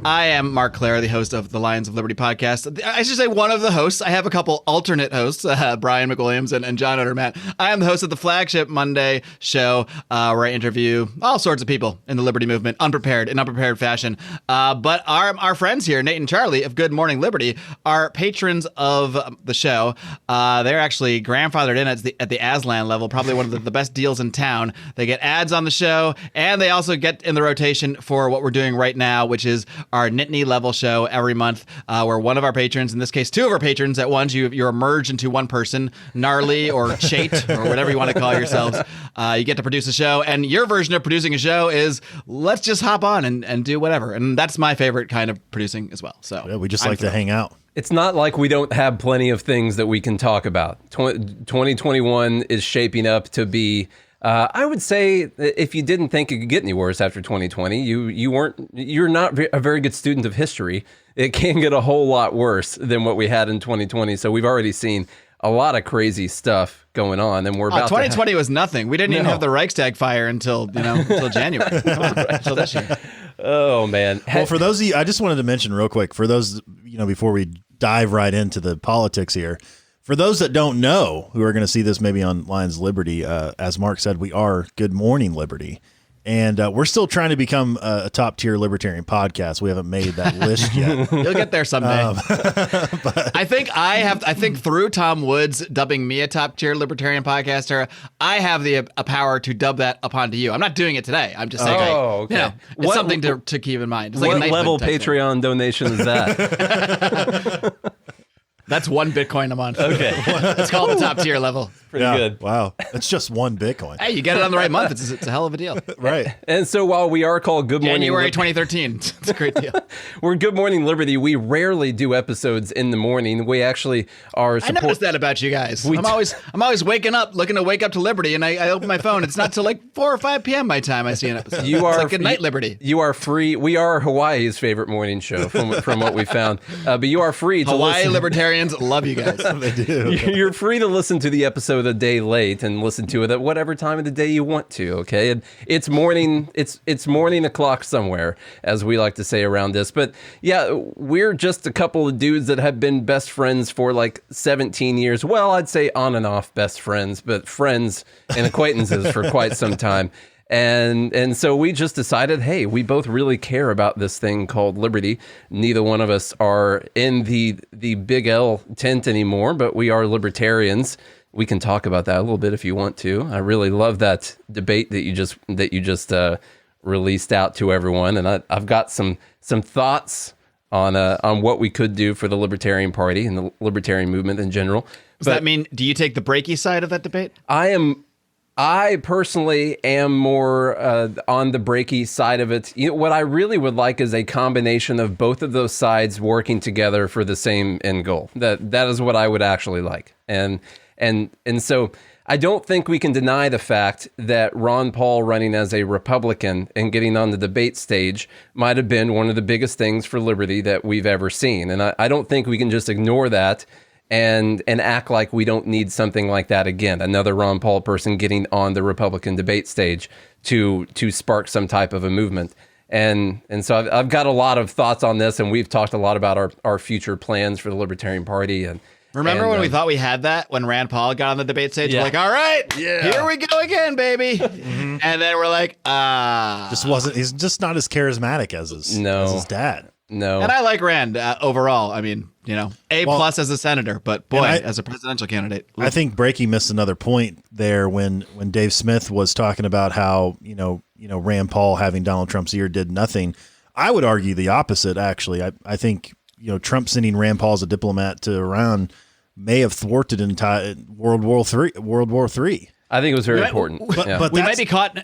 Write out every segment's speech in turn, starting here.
I am Marc Clare, the host of the Lions of Liberty podcast. I should say one of the hosts. I have a couple alternate hosts, Brian McWilliams and John Odermatt. I am the host of the flagship Monday show where I interview all sorts of people in the Liberty movement, in unprepared fashion. But our friends here, Nate and Charlie of Good Morning Liberty, are patrons of the show. They're actually grandfathered in at the Aslan level, probably one of the best deals in town. They get ads on the show, and they also get in the rotation for what we're doing right now, which is our Nittany level show every month, where one of our patrons, in this case, two of our patrons at once, you're merged into one person, Gnarly or Chate or whatever you want to call yourselves. You get to produce a show, and your version of producing a show is let's just hop on and do whatever. And that's my favorite kind of producing as well. So yeah, we just like to hang out. It's not like we don't have plenty of things that we can talk about. 2021 is shaping up to be, I would say, if you didn't think it could get any worse after 2020, you're not a very good student of history. It can get a whole lot worse than what we had in 2020. So we've already seen a lot of crazy stuff going on, and we're about 2020 was nothing. We didn't even have the Reichstag fire until January. Come on, until this year. Oh man. Well, for those of you, I just wanted to mention real quick, for those, before we dive right into the politics here, for those that don't know, who are going to see this maybe on Lions Liberty, as Marc said, we are Good Morning Liberty. And we're still trying to become a top-tier libertarian podcast. We haven't made that list yet. You'll get there someday. But I think through Tom Woods dubbing me a top-tier libertarian podcaster, I have the power to dub that upon to you. I'm not doing it today. I'm just saying, okay. It's something to keep in mind. It's what like level Patreon donation is that? That's $1 Bitcoin a month. Okay. It's called the top tier level. Pretty good. Wow. It's just $1 Bitcoin. Hey, you get it on the right month. It's a hell of a deal. Right. And so while we are called Good Morning January 2013, it's a great deal. We're Good Morning Liberty. We rarely do episodes in the morning. We actually are. I noticed that about you guys. I'm always waking up, looking to wake up to Liberty, and I open my phone. It's not till like 4 or 5 p.m. my time I see an episode. It's like Good Night Liberty. You are free. We are Hawaii's favorite morning show from what we found. But you are free to Hawaii listen. Libertarians love you guys. They do. You're free to listen to the episode a day late and listen to it at whatever time of the day you want to. Okay, and it's morning o'clock somewhere, as we like to say around this. But yeah, we're just a couple of dudes that have been best friends for like 17 years. Well, I'd say on and off best friends, but friends and acquaintances for quite some time. And so we just decided, hey, we both really care about this thing called liberty. Neither one of us are in the big L tent anymore, but we are libertarians. We can talk about that a little bit if you want to. I really love that debate that you just released out to everyone, and I've got some thoughts on what we could do for the Libertarian Party and the Libertarian movement in general. Does that mean, do you take the breaky side of that debate? I personally am more on the breaky side of it. What I really would like is a combination of both of those sides working together for the same end goal. That is what I would actually like. And so I don't think we can deny the fact that Ron Paul running as a Republican and getting on the debate stage might have been one of the biggest things for liberty that we've ever seen. And I don't think we can just ignore that and act like we don't need something like that again. Another Ron Paul person getting on the Republican debate stage to spark some type of a movement. And so I've got a lot of thoughts on this, and we've talked a lot about our future plans for the Libertarian Party. Remember when we thought we had that when Rand Paul got on the debate stage? Yeah. We're like, all right, here we go again, baby. Mm-hmm. And then we're like, he's just not as charismatic as his dad. No. And I like Rand overall. I mean, A plus as a senator, but boy, as a presidential candidate. I think Breaky missed another point there when Dave Smith was talking about how, Rand Paul having Donald Trump's ear did nothing. I would argue the opposite, actually. I think, Trump sending Rand Paul as a diplomat to Iran may have thwarted entire World War III. I think it was very important. But we might be caught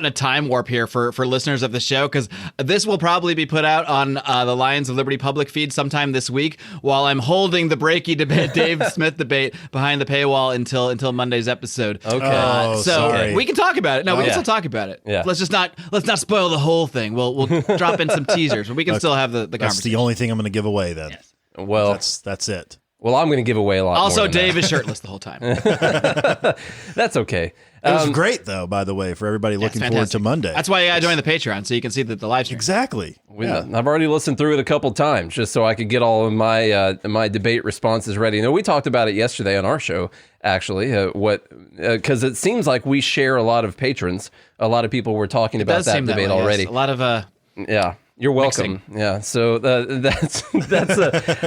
in a time warp here for listeners of the show, because this will probably be put out on the Lions of Liberty public feed sometime this week, while I'm holding the breaky debate, Dave Smith debate behind the paywall until Monday's episode. Okay. So we can talk about it. No, we can still talk about it. Yeah. Let's not spoil the whole thing. We'll drop in some teasers, but we can still have the conversation. That's the only thing I'm going to give away then. Yes. Well, that's it. Well, I'm going to give away a lot also, more than Dave that. is shirtless the whole time. That's okay. It was great, though, by the way, for everybody looking forward to Monday. That's why you got to join the Patreon, so you can see the live stream. Exactly. I've already listened through it a couple times just so I could get all of my my debate responses ready. We talked about it yesterday on our show, actually, because it seems like we share a lot of patrons. A lot of people were talking about that debate already. Yes. A lot of yeah. You're welcome. Mixing. Yeah. So that's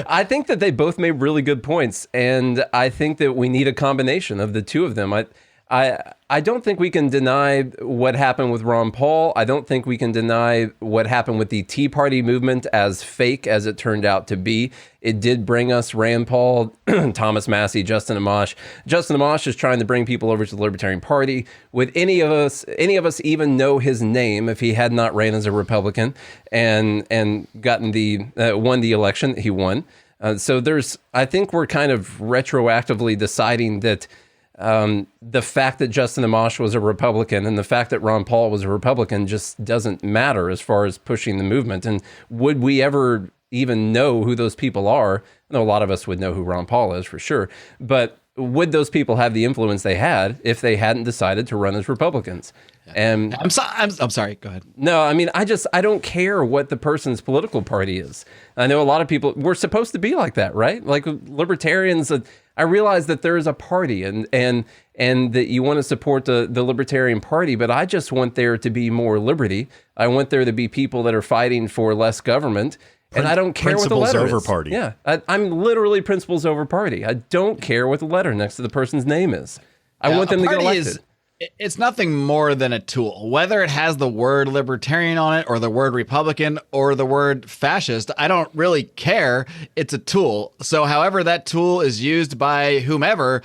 I think that they both made really good points, and I think that we need a combination of the two of them. I don't think we can deny what happened with Ron Paul. I don't think we can deny what happened with the Tea Party movement, as fake as it turned out to be. It did bring us Rand Paul, Thomas Massey, Justin Amash. Justin Amash is trying to bring people over to the Libertarian Party. Would any of us even know his name if he had not ran as a Republican and gotten won the election that he won? So I think we're kind of retroactively deciding that the fact that Justin Amash was a Republican and the fact that Ron Paul was a Republican just doesn't matter as far as pushing the movement. And would we ever even know who those people are? I know a lot of us would know who Ron Paul is for sure, but would those people have the influence they had if they hadn't decided to run as Republicans? And I'm sorry. Go ahead. No, I mean, I don't care what the person's political party is. I know a lot of people, we're supposed to be like that, right? Like libertarians, I realize that there is a party and that you want to support the Libertarian Party, but I just want there to be more liberty. I want there to be people that are fighting for less government. And I don't care what the letter over is. Party. Yeah, I'm literally principles over party. I don't care what the letter next to the person's name is. I want them to get elected. It's nothing more than a tool. Whether it has the word libertarian on it or the word Republican or the word fascist, I don't really care. It's a tool. So however that tool is used by whomever,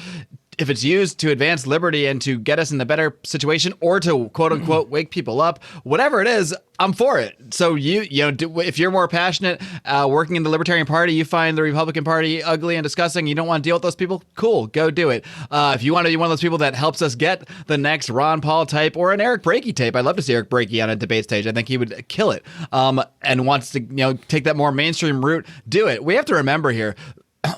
if it's used to advance liberty and to get us in the better situation or to quote unquote wake people up, whatever it is, I'm for it. So if you're more passionate working in the Libertarian Party, you find the Republican Party ugly and disgusting, you don't want to deal with those people, cool, go do it. If you want to be one of those people that helps us get the next Ron Paul type or an Eric Brakey tape, I'd love to see Eric Brakey on a debate stage. I think he would kill it. And wants to take that more mainstream route, do it. We have to remember here,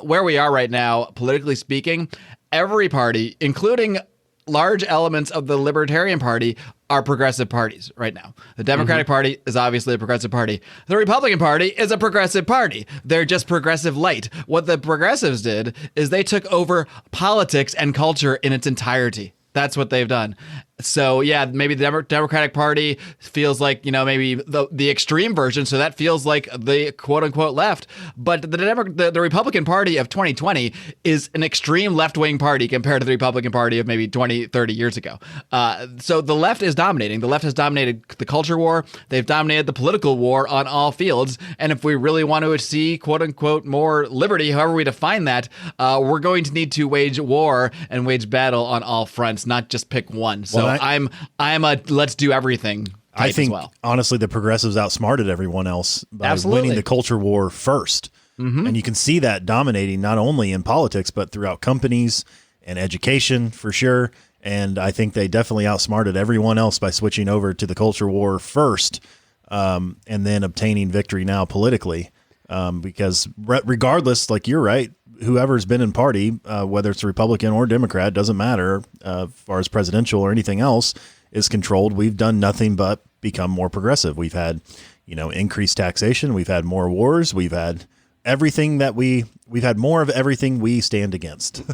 where we are right now, politically speaking, every party, including large elements of the Libertarian Party, are progressive parties right now. The Democratic Party is obviously a progressive party. The Republican Party is a progressive party. They're just progressive light. What the progressives did is they took over politics and culture in its entirety. That's what they've done. So yeah, maybe the Democratic Party feels like, maybe the extreme version. So that feels like the quote unquote left. But the Republican Party of 2020 is an extreme left wing party compared to the Republican Party of maybe 20, 30 years ago. So the left is dominating. The left has dominated the culture war. They've dominated the political war on all fields. And if we really want to see quote unquote more liberty, however we define that, we're going to need to wage war and wage battle on all fronts, not just pick one. So I'm a let's do everything. I think honestly, the progressives outsmarted everyone else by winning the culture war first. And you can see that dominating not only in politics, but throughout companies and education for sure. And I think they definitely outsmarted everyone else by switching over to the culture war first, and then obtaining victory now politically. Because regardless, like you're right, whoever's been in party, whether it's a Republican or Democrat, doesn't matter as far as presidential or anything else is controlled. We've done nothing but become more progressive. We've had, increased taxation. We've had more wars. We've had everything we've had more of everything we stand against.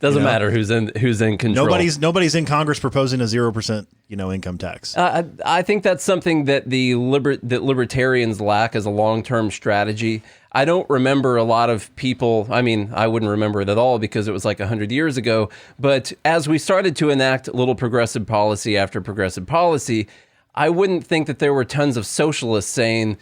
Doesn't matter who's in control. Nobody's in Congress proposing a 0%, income tax. I think that's something that that libertarians lack as a long-term strategy. I don't remember a lot of people. I mean, I wouldn't remember it at all because it was like 100 years ago. But as we started to enact little progressive policy after progressive policy, I wouldn't think that there were tons of socialists saying,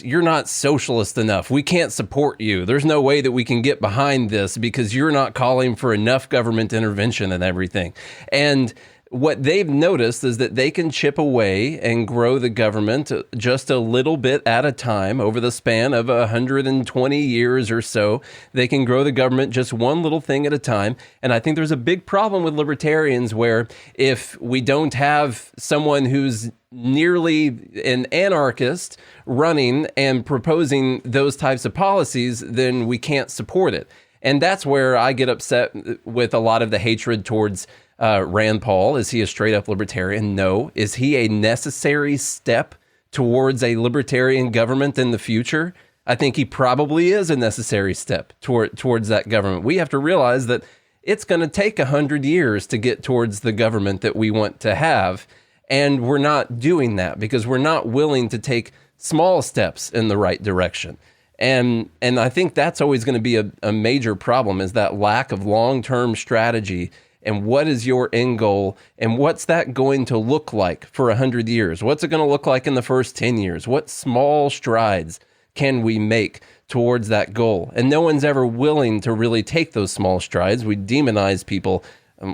you're not socialist enough. We can't support you. There's no way that we can get behind this because you're not calling for enough government intervention and everything. And what they've noticed is that they can chip away and grow the government just a little bit at a time over the span of 120 years or so. They can grow the government just one little thing at a time. And I think there's a big problem with libertarians where if we don't have someone who's nearly an anarchist running and proposing those types of policies, then we can't support it. And that's where I get upset with a lot of the hatred towards Rand Paul, is he a straight up libertarian? No. Is he a necessary step towards a libertarian government in the future? I think he probably is a necessary step towards that government. We have to realize that it's going to take 100 years to get towards the government that we want to have. And we're not doing that because we're not willing to take small steps in the right direction. And I think that's always going to be a major problem, is that lack of long-term strategy. And what is your end goal? And what's that going to look like for 100 years? What's it going to look like in the first 10 years? What small strides can we make towards that goal? And no one's ever willing to really take those small strides. We demonize people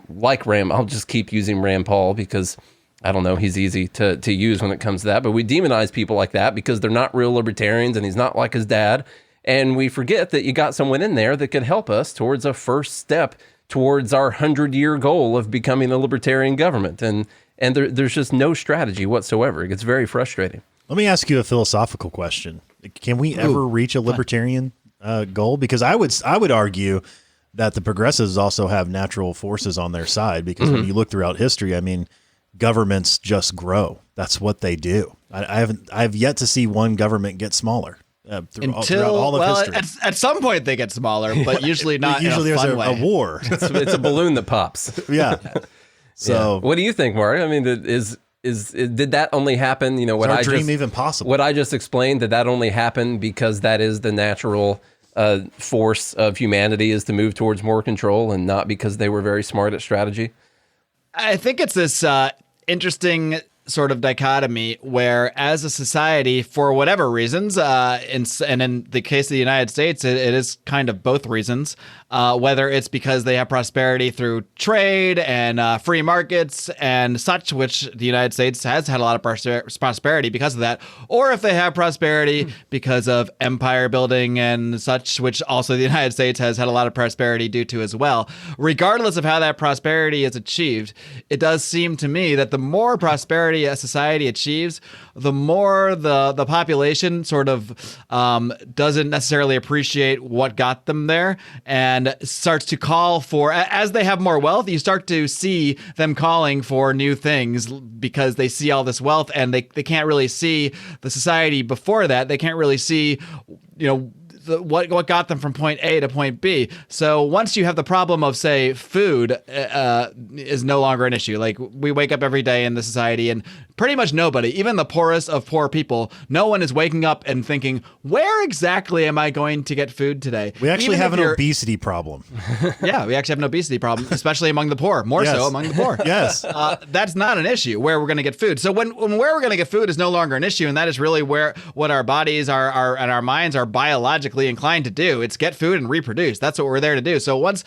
like Rand. I'll just keep using Rand Paul because I don't know, he's easy to use when it comes to that. But we demonize people like that because they're not real libertarians and he's not like his dad. And we forget that you got someone in there that could help us towards a first step towards our 100-year goal of becoming a libertarian government. And there's just no strategy whatsoever. It gets very frustrating. Let me ask you a philosophical question. Can we ever reach a libertarian goal? Because I would argue that the progressives also have natural forces on their side, because when you look throughout history, I mean, governments just grow. That's what they do. I've yet to see one government get smaller. Throughout all of history. At some point they get smaller, but usually not. Usually in a there's fun way. a war. It's a balloon that pops. Yeah. So what do you think, Marc? I mean, did that only happen? You know, what is our I dream just even possible? What I just explained, did that only happen because that is the natural force of humanity, is to move towards more control, and not because they were very smart at strategy? I think it's this interesting sort of dichotomy where, as a society, for whatever reasons, and in the case of the United States, it is kind of both reasons, whether it's because they have prosperity through trade and free markets and such, which the United States has had a lot of prosperity because of that, or if they have prosperity because of empire building and such, which also the United States has had a lot of prosperity due to as well. Regardless of how that prosperity is achieved, it does seem to me that the more prosperity a society achieves, the more the population sort of doesn't necessarily appreciate what got them there, and starts to call for, as they have more wealth, you start to see them calling for new things because they see all this wealth, and they can't really see the society before that. They can't really see, what got them from point A to point B. So once you have the problem of, say, food is no longer an issue. Like, we wake up every day in the society, and pretty much nobody, even the poorest of poor people, no one is waking up and thinking, where exactly am I going to get food today? We actually have an obesity problem. Yeah, we actually have an obesity problem, especially among the poor, more so among the poor. Yes. That's not an issue, where we're going to get food. So when where we're going to get food is no longer an issue, and that is really what our bodies are and our minds are biologically inclined to do. It's get food and reproduce. That's what we're there to do. So once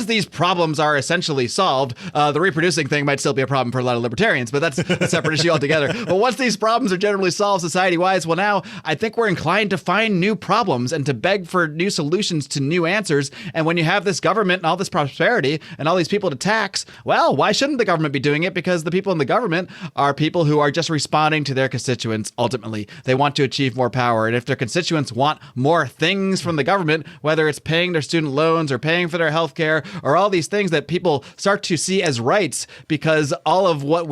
these problems are essentially solved, the reproducing thing might still be a problem for a lot of libertarians, but that's a separate issue altogether. But once these problems are generally solved society-wise, well, now I think we're inclined to find new problems and to beg for new solutions to new answers. And when you have this government and all this prosperity and all these people to tax, well, why shouldn't the government be doing it? Because the people in the government are people who are just responding to their constituents. Ultimately, they want to achieve more power. And if their constituents want more things from the government, whether it's paying their student loans or paying for their health care or all these things that people start to see as rights, because all of what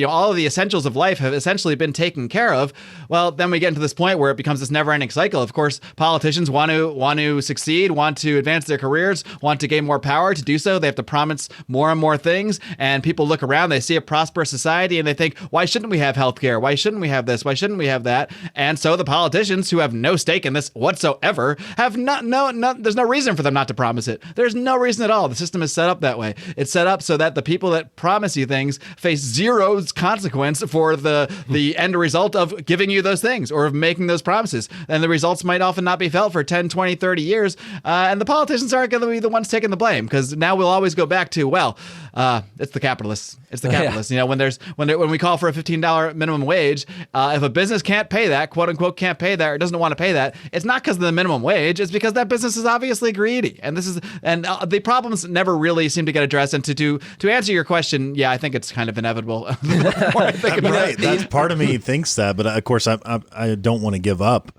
all of the essentials of life have essentially been taken care of, well, then we get into this point where it becomes this never-ending cycle. Of course, politicians want to succeed, want to advance their careers, want to gain more power. To do so, they have to promise more and more things, and people look around, they see a prosperous society, and they think, why shouldn't we have health care? Why shouldn't we have this? Why shouldn't we have that? And so the politicians, who have no stake in this whatsoever, have there's no reason for them not to promise it. There's no reason at all. The system is set up that way. It's set up so that the people that promise you things face zero consequence for the end result of giving you those things or of making those promises. And the results might often not be felt for 10, 20, 30 years. And the politicians aren't going to be the ones taking the blame, because now we'll always go back to, it's the capitalists. It's the capitalists. Yeah. When we call for a $15 minimum wage, if a business can't pay that, quote unquote, can't pay that, or doesn't want to pay that, it's not because of the minimum wage. It's because that business is obviously greedy. And the problems never really seem to get addressed. And to answer your question, yeah, I think it's kind of inevitable. Right. That's part of me thinks that, but of course I don't want to give up,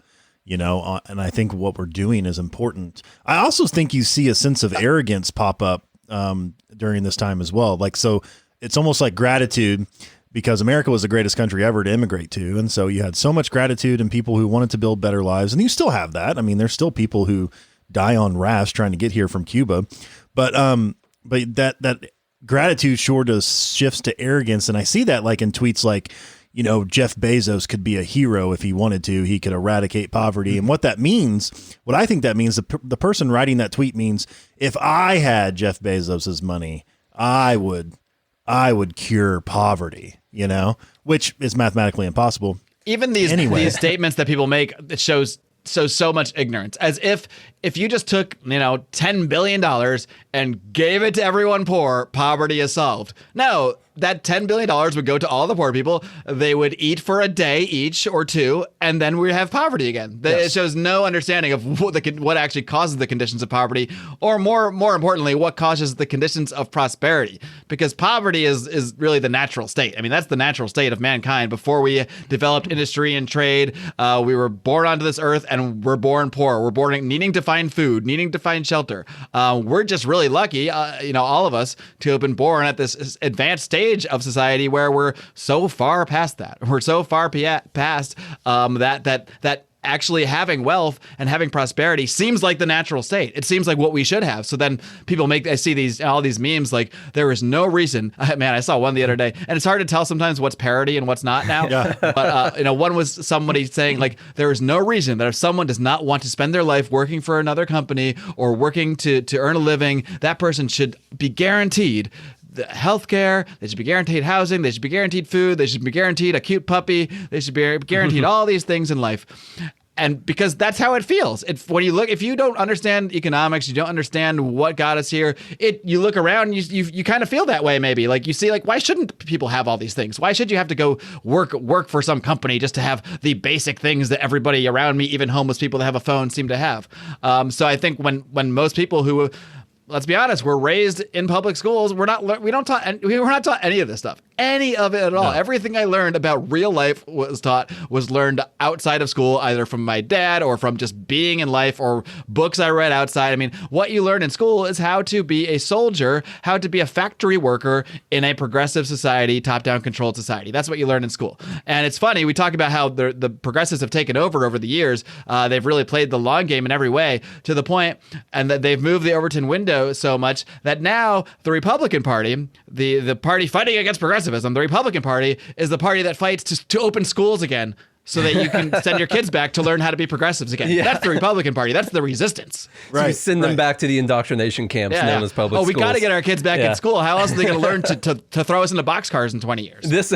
and I think what we're doing is important. I also think you see a sense of arrogance pop up during this time as well. Like, so it's almost like gratitude, because America was the greatest country ever to immigrate to. And so you had so much gratitude and people who wanted to build better lives. And you still have that. I mean, there's still people who die on rafts trying to get here from Cuba. But that gratitude sure does shifts to arrogance. And I see that like in tweets like, you know, Jeff Bezos could be a hero if he wanted to. He could eradicate poverty. And what that means, what I think that means, the person writing that tweet means, if I had Jeff Bezos's money, I would cure poverty, you know, which is mathematically impossible. Even these statements that people make, it shows so much ignorance, as if you just took, you know, $10 billion and gave it to everyone poor, poverty is solved. No, that $10 billion would go to all the poor people. They would eat for a day each or two, and then we have poverty again. Yes. It shows no understanding of what actually causes the conditions of poverty, or more importantly, what causes the conditions of prosperity. Because poverty is really the natural state. I mean, that's the natural state of mankind. Before we developed industry and trade, we were born onto this earth, and we're born poor. We're born needing to find food, needing to find shelter. We're just really lucky, you know, all of us, to have been born at this advanced stage of society where we're so far past that. We're so far past that actually having wealth and having prosperity seems like the natural state. It seems like what we should have. So then people I see all these memes like, there is no reason. Man, I saw one the other day, and it's hard to tell sometimes what's parody and what's not now. Yeah. But you know, one was somebody saying like, there is no reason that if someone does not want to spend their life working for another company or working to earn a living, that person should be guaranteed the healthcare, they should be guaranteed housing, they should be guaranteed food, they should be guaranteed a cute puppy, they should be guaranteed all these things in life. And because that's how it feels. If you don't understand economics, you don't understand what got us here, you look around, you kind of feel that way maybe. Like you see, like, why shouldn't people have all these things? Why should you have to go work for some company just to have the basic things that everybody around me, even homeless people that have a phone, seem to have? So I think when most people who, let's be honest, we're raised in public schools, we're not taught any of this stuff. Any of it at all. No. Everything I learned about real life was learned outside of school, either from my dad or from just being in life or books I read outside. I mean, what you learn in school is how to be a soldier, how to be a factory worker in a progressive society, top-down controlled society. That's what you learn in school. And it's funny, we talk about how the progressives have taken over the years. They've really played the long game in every way, to the point, and that they've moved the Overton window so much that now the Republican Party, the party fighting against progressivism, the Republican Party is the party that fights to open schools again so that you can send your kids back to learn how to be progressives again. Yeah. That's the Republican Party. That's the resistance. Right. So we send them back to the indoctrination camps known as public schools. We got to get our kids back in school. How else are they going to learn to throw us into boxcars in 20 years? This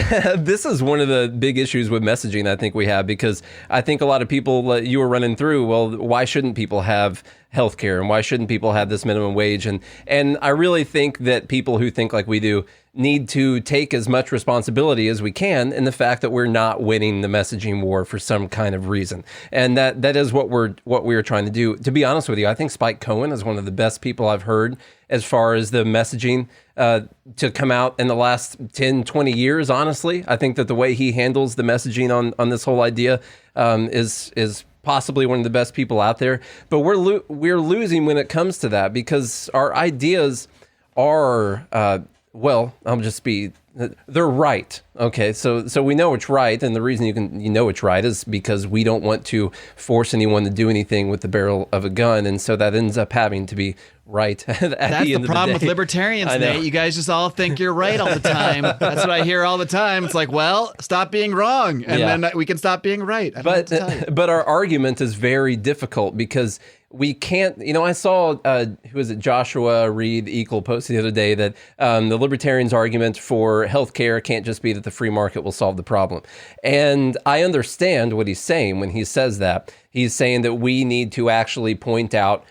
is one of the big issues with messaging I think we have, because I think a lot of people, you were running through, well, why shouldn't people have healthcare, and why shouldn't people have this minimum wage? And I really think that people who think like we do need to take as much responsibility as we can in the fact that we're not winning the messaging war for some kind of reason. And that is what we're trying to do. To be honest with you, I think Spike Cohen is one of the best people I've heard as far as the messaging to come out in the last 10, 20 years, honestly. I think that the way he handles the messaging on this whole idea is possibly one of the best people out there. But we're losing when it comes to that, because our ideas are, they're right. Okay, so we know it's right, and the reason you know it's right is because we don't want to force anyone to do anything with the barrel of a gun, and so that ends up having to be right at the end of the day. That's the problem with libertarians, Nate. You guys just all think you're right all the time. That's what I hear all the time. It's like, well, stop being wrong, and then we can stop being right. But our argument is very difficult, because we can't, I saw, Joshua Reed Equal post the other day that the libertarians' argument for healthcare can't just be that the free market will solve the problem. And I understand what he's saying when he says that. He's saying that we need to actually point out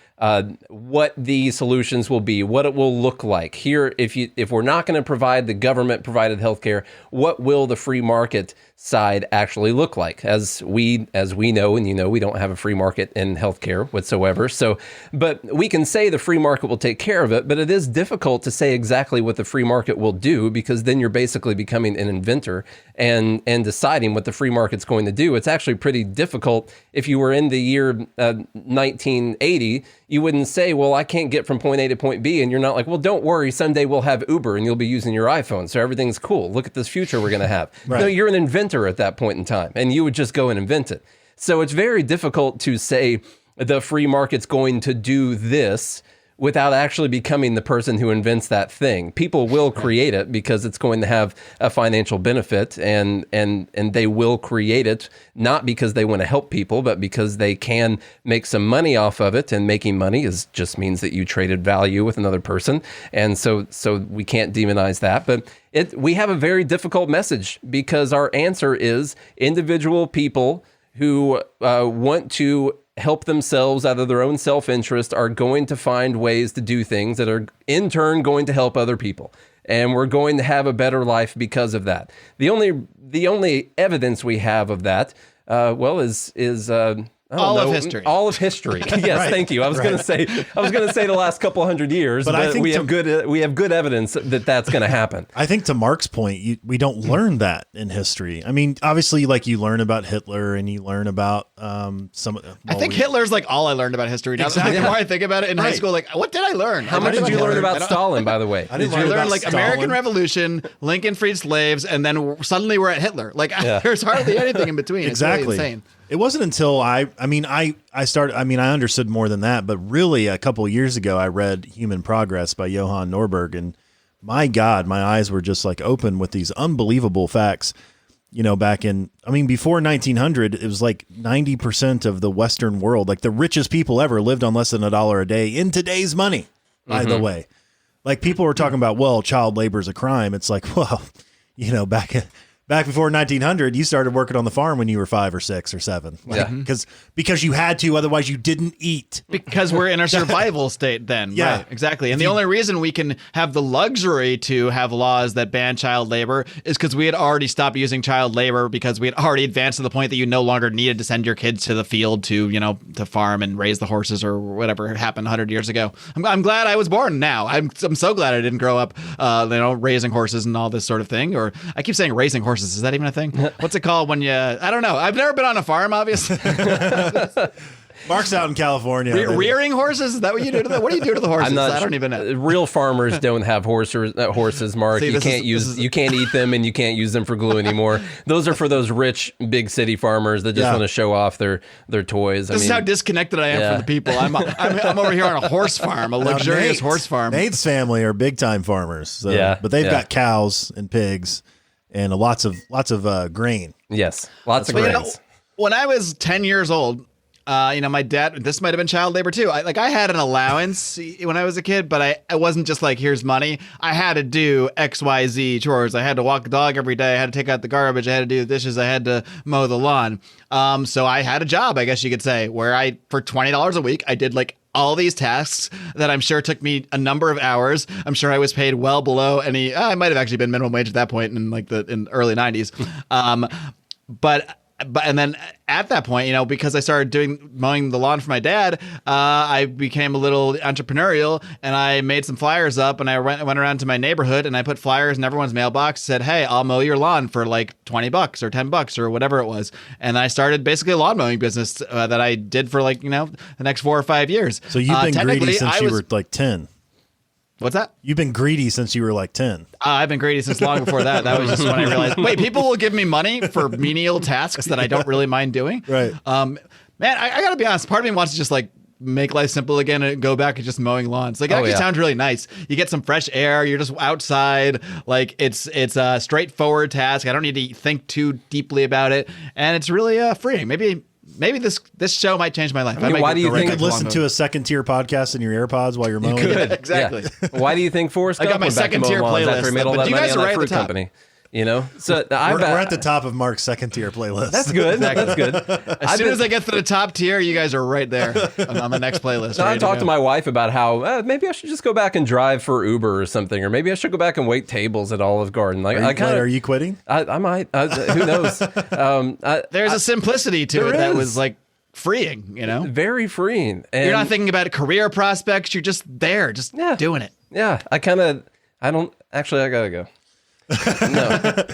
what the solutions will be, what it will look like. Here, if we're not going to provide the government-provided healthcare, what will the free market side actually look like? As we know, and we don't have a free market in healthcare whatsoever. So, but we can say the free market will take care of it, but it is difficult to say exactly what the free market will do, because then you're basically becoming an inventor and deciding what the free market's going to do. It's actually pretty difficult. If you were in the year 1980, you wouldn't say, well, I can't get from point A to point B. And you're not like, well, don't worry, someday we'll have Uber and you'll be using your iPhone. So everything's cool. Look at this future we're going to have. Right. No, you're an inventor at that point in time, and you would just go and invent it. So it's very difficult to say the free market's going to do this without actually becoming the person who invents that thing. People will create it because it's going to have a financial benefit, and they will create it not because they want to help people, but because they can make some money off of it. And making money just means that you traded value with another person. And so we can't demonize that. But we have a very difficult message, because our answer is individual people who want to help themselves out of their own self-interest are going to find ways to do things that are in turn going to help other people. And we're going to have a better life because of that. The only evidence we have of that, is all of history. All of history. Yes, Right. Thank you. I was going to say the last couple hundred years, but I think we have good evidence that that's going to happen. I think to Mark's point, we don't learn that in history. I mean, obviously, like, you learn about Hitler and you learn about I think Hitler's like all I learned about history. Now, Exactly. the more I think about it in high Right. school, like, what did I learn? How much did you learn about I don't- Stalin, by the way? I didn't I learn learned about like Stalin. American Revolution, Lincoln freed slaves, and then suddenly we're at Hitler. Like, there's hardly anything in between. Exactly. It's really insane. It wasn't until I understood more than that, but really a couple of years ago, I read Human Progress by Johann Norberg, and my God, my eyes were just like open with these unbelievable facts. Before 1900, it was like 90% of the Western world, like the richest people ever, lived on less than $1 a day in today's money, by the way. Like, people were talking about, well, child labor is a crime. It's like, well, back before 1900, you started working on the farm when you were 5 or 6 or 7. Because you had to, otherwise you didn't eat. Because we're in a survival state then. Yeah. Right, exactly. And the only reason we can have the luxury to have laws that ban child labor is because we had already stopped using child labor, because we had already advanced to the point that you no longer needed to send your kids to the field to farm and raise the horses or whatever happened 100 years ago. I'm glad I was born now. I'm so glad I didn't grow up, raising horses and all this sort of thing. Or I keep saying raising horses. Is that even a thing? What's it called when I don't know. I've never been on a farm, obviously. Mark's out in California. Rearing horses? Is that what you do to them? What do you do to the horses? I don't even know. Real farmers don't have horses, Mark. See, you can't you can't eat them, and you can't use them for glue anymore. Those are for those rich big city farmers that just want to show off their toys. This is how disconnected I am from the people. I'm over here on a horse farm, a luxurious horse farm. Nate's family are big time farmers. So, but they've got cows and pigs and lots of grain. Yes, lots of grains. When I was 10 years old, my dad, this might have been child labor too. I had an allowance when I was a kid, but I wasn't just like, here's money. I had to do XYZ chores. I had to walk the dog every day. I had to take out the garbage. I had to do the dishes. I had to mow the lawn. So I had a job, I guess you could say, where for $20 a week, I did like all these tasks that I'm sure took me a number of hours. I'm sure I was paid well below any, I might have actually been minimum wage at that point in the early 90s. And then at that point, because I started mowing the lawn for my dad, I became a little entrepreneurial, and I made some flyers up, and I went around to my neighborhood, and I put flyers in everyone's mailbox, said, hey, I'll mow your lawn for like $20 or $10 or whatever it was. And I started basically a lawn mowing business that I did for the next 4 or 5 years. So you've been greedy since you were like 10. What's that? You've been greedy since you were like 10. I've been greedy since long before that. That was just when I realized, wait, people will give me money for menial tasks that I don't really mind doing. Right. Man, I got to be honest. Part of me wants to just make life simple again and go back to just mowing lawns. It actually sounds really nice. You get some fresh air. You're just outside. It's a straightforward task. I don't need to think too deeply about it. And it's really freeing. Maybe this show might change my life. Why do you think You could listen to a second tier podcast in your AirPods while you're mowing? Yeah, exactly. Yeah. Why do you think Forrest I Gump got my went back to second tier mow lawns playlist, after he made all but that you money guys on are that right at fruit the top. company? You know, so We're at the top of Mark's second tier playlist. That's good. That's good. As soon as I get to the top tier, you guys are right there on the next playlist. So I talked to my wife about how maybe I should just go back and drive for Uber or something, or maybe I should go back and wait tables at Olive Garden. Like, are you quitting? I might. Who knows? There's a simplicity to it that was like freeing, you know? Very freeing. And you're not thinking about career prospects. You're just there, just doing it. Yeah. I gotta go. No.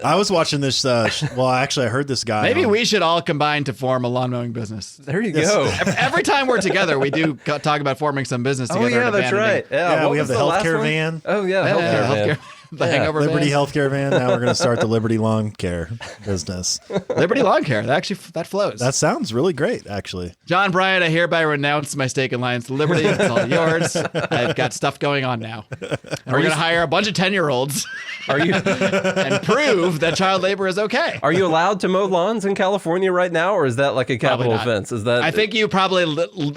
I was watching this. Actually, I heard this guy. Maybe we should all combine to form a lawn mowing business. There you go. Every time we're together, we do talk about forming some business together. Oh, yeah, that's right. Yeah, we have the healthcare van. Oh, yeah, healthcare van. The hangover Liberty van. Healthcare van. Now we're going to start the Liberty Lawn Care business. Liberty Lawn Care. That flows. That sounds really great, actually. John Bryant, I hereby renounce my stake in Lions to Liberty. It's all yours. I've got stuff going on now. And we're going to hire a bunch of 10-year-olds. Are you and prove that child labor is okay. Are you allowed to mow lawns in California right now, or is that like a capital offense? Is that? I think you probably,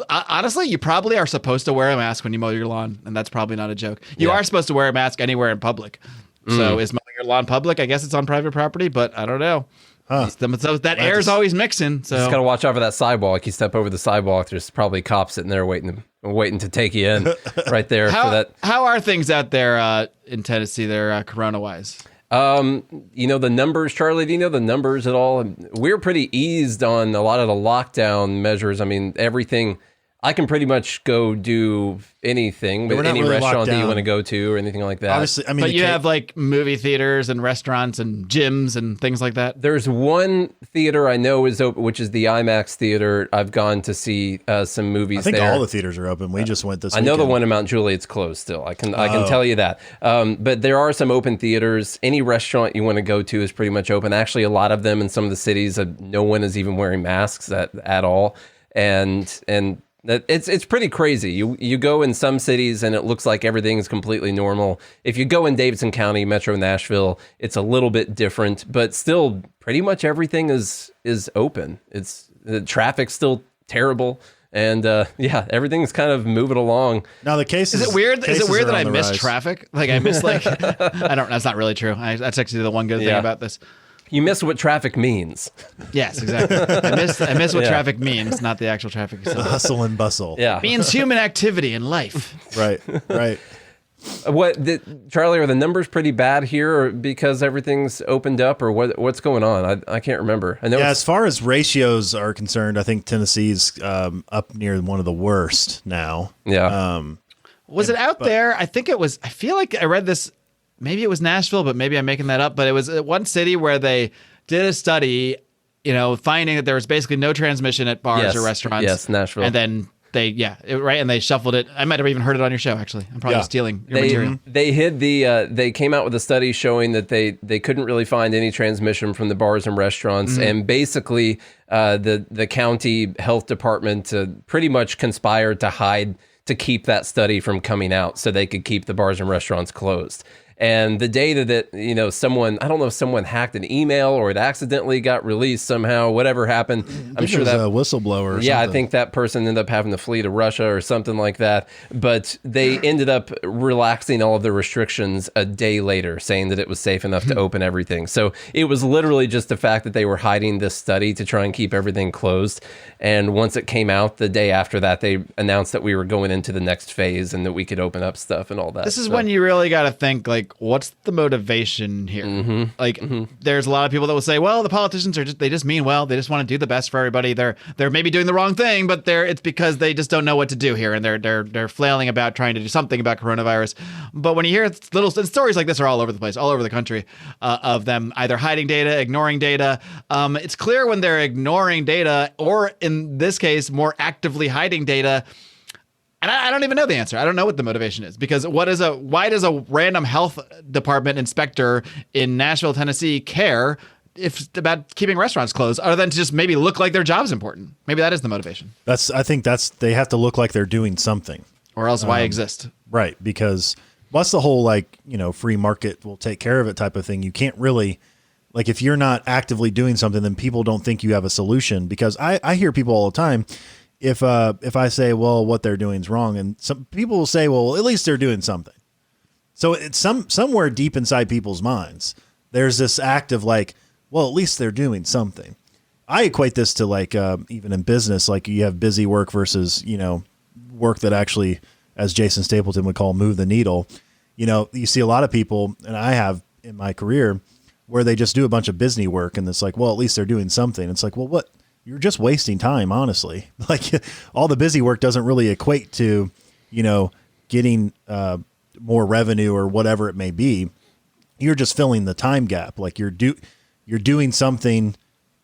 honestly, you probably are supposed to wear a mask when you mow your lawn, and that's probably not a joke. You are supposed to wear a mask anywhere in public. So is mowing your lawn public? I guess it's on private property, but I don't know. Huh. So that air's always mixing. So just gotta watch out for that sidewalk. You step over the sidewalk, there's probably cops sitting there waiting to take you in, right there. For that. How are things out there in Tennessee? There, corona-wise. You know the numbers, Charlie. Do you know the numbers at all? We're pretty eased on a lot of the lockdown measures. I mean, everything. I can pretty much go do anything with any restaurant that you want to go to or anything like that. Obviously, I mean, but you have like movie theaters and restaurants and gyms and things like that. There's one theater I know is open, which is the IMAX theater. I've gone to see some movies. I think there. all the theaters are open. We just went this. I know the one in Mount Juliet's closed still. I can tell you that. But there are some open theaters. Any restaurant you want to go to is pretty much open. Actually, a lot of them in some of the cities, no one is even wearing masks at all, and it's pretty crazy. You go in some cities and it looks like everything's completely normal. If you go in Davidson County, Metro Nashville, it's a little bit different, but still pretty much everything is open. The traffic's still terrible. And everything's kind of moving along. Now the cases. Is it weird that I miss rise. traffic? Like I miss I don't. That's not really true. That's actually the one good thing about this. You miss what traffic means. Yes, exactly. I miss what traffic means, not the actual traffic itself. The hustle and bustle. Yeah, means human activity in life. Right. Charlie, are the numbers pretty bad here, or because everything's opened up, or what's going on? I can't remember. I know. Yeah, as far as ratios are concerned, I think Tennessee's up near one of the worst now. Yeah. Was it out there? I think it was. I feel like I read this. Maybe it was Nashville, but maybe I'm making that up. But it was one city where they did a study, finding that there was basically no transmission at bars or restaurants. Yes, Nashville. And then and they shuffled it. I might have even heard it on your show, actually. I'm probably stealing your material. They hid they came out with a study showing that they couldn't really find any transmission from the bars and restaurants. Mm-hmm. And basically the county health department pretty much conspired to keep that study from coming out so they could keep the bars and restaurants closed. And the data that, someone hacked an email or it accidentally got released somehow, whatever happened. I'm sure that a whistleblower. Or yeah, something. I think that person ended up having to flee to Russia or something like that. But they ended up relaxing all of the restrictions a day later, saying that it was safe enough to open everything. So it was literally just the fact that they were hiding this study to try and keep everything closed. And once it came out the day after that, they announced that we were going into the next phase and that we could open up stuff and all that. This is when you really got to think, like, what's the motivation here? Mm-hmm. There's a lot of people that will say, well, the politicians they just mean well. They just want to do the best for everybody. They're maybe doing the wrong thing, but it's because they just don't know what to do here, and they're flailing about trying to do something about coronavirus. But when you hear stories like this are all over the place, all over the country, of them either hiding data, ignoring data. It's clear when they're ignoring data, or in this case, more actively hiding data. And I don't even know the answer. I don't know what the motivation is, because why does a random health department inspector in Nashville, Tennessee care about keeping restaurants closed, other than to just maybe look like their job's important? Maybe that is the motivation. I think they have to look like they're doing something, or else why exist? Right, because what's the whole free market will take care of it type of thing? You can't really, if you're not actively doing something, then people don't think you have a solution. Because I hear people all the time. If I say, well, what they're doing is wrong, and some people will say, well, at least they're doing something. So it's somewhere deep inside people's minds, there's this act of like, well, at least they're doing something. I equate this to like even in business, like you have busy work versus, work that actually, as Jason Stapleton would call, move the needle. You see a lot of people, and I have in my career, where they just do a bunch of busy work, and it's like, well, at least they're doing something. It's like, well, what? You're just wasting time, honestly. Like all the busy work doesn't really equate to, getting more revenue or whatever it may be. You're just filling the time gap. Like you're doing something.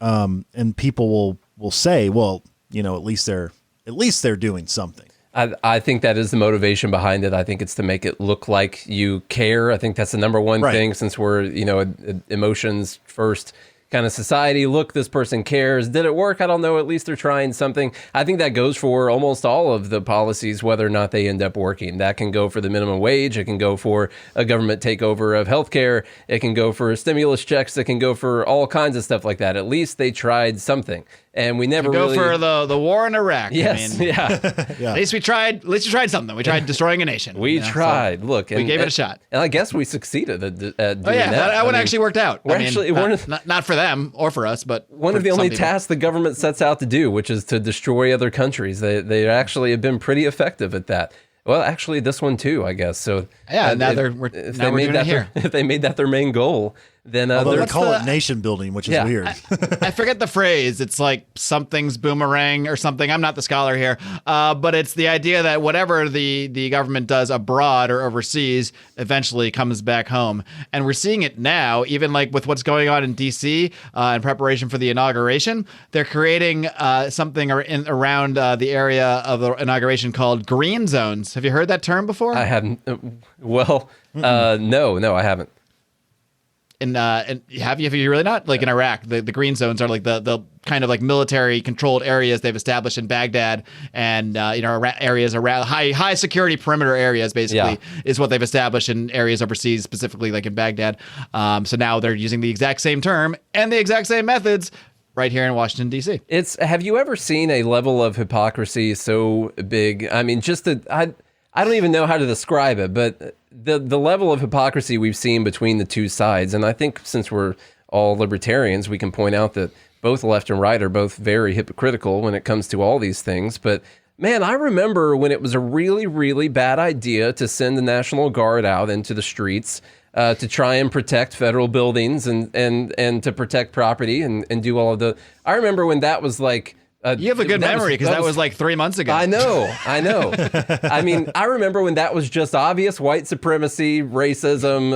And people will say, well, at least they're doing something. I think that is the motivation behind it. I think it's to make it look like you care. I think that's the number one thing, since we're, emotions first kind of society. Look, this person cares. Did it work? I don't know. At least they're trying something. I think that goes for almost all of the policies, whether or not they end up working. That can go for the minimum wage. It can go for a government takeover of healthcare. It can go for stimulus checks. It can go for all kinds of stuff like that. At least they tried something. And we never go really for the war in Iraq. Yes, yeah. At least we tried. At least we tried something. We tried destroying a nation. We tried. So look, we gave it a shot, and I guess we succeeded at doing that. That one actually worked out. We're actually not for them or for us, but one of the only tasks the government sets out to do, which is to destroy other countries. They actually have been pretty effective at that. Well, actually, this one too, I guess. So yeah, now we're doing it here. If they made that their main goal, then although they call it nation building, which is weird. I forget the phrase. It's like something's boomerang or something. I'm not the scholar here, but it's the idea that whatever the government does abroad or overseas eventually comes back home. And we're seeing it now, even like with what's going on in D.C. In preparation for the inauguration. They're creating something around the area of the inauguration called green zones. Have you heard that term before? I haven't. No, I haven't. And have you really not? Like in Iraq, the green zones are like the kind of like military controlled areas they've established in Baghdad, and areas around high security perimeter areas basically is what they've established in areas overseas, specifically like in Baghdad. So now they're using the exact same term and the exact same methods right here in Washington, D.C. Have you ever seen a level of hypocrisy so big? I mean, I don't even know how to describe it, but the level of hypocrisy we've seen between the two sides, and I think since we're all libertarians, we can point out that both left and right are both very hypocritical when it comes to all these things. But man, I remember when it was a really, really bad idea to send the National Guard out into the streets to try and protect federal buildings and to protect property and do all of the. I remember when that was like. You have a good memory because that was like 3 months ago. I know. I mean, I remember when that was just obvious white supremacy, racism,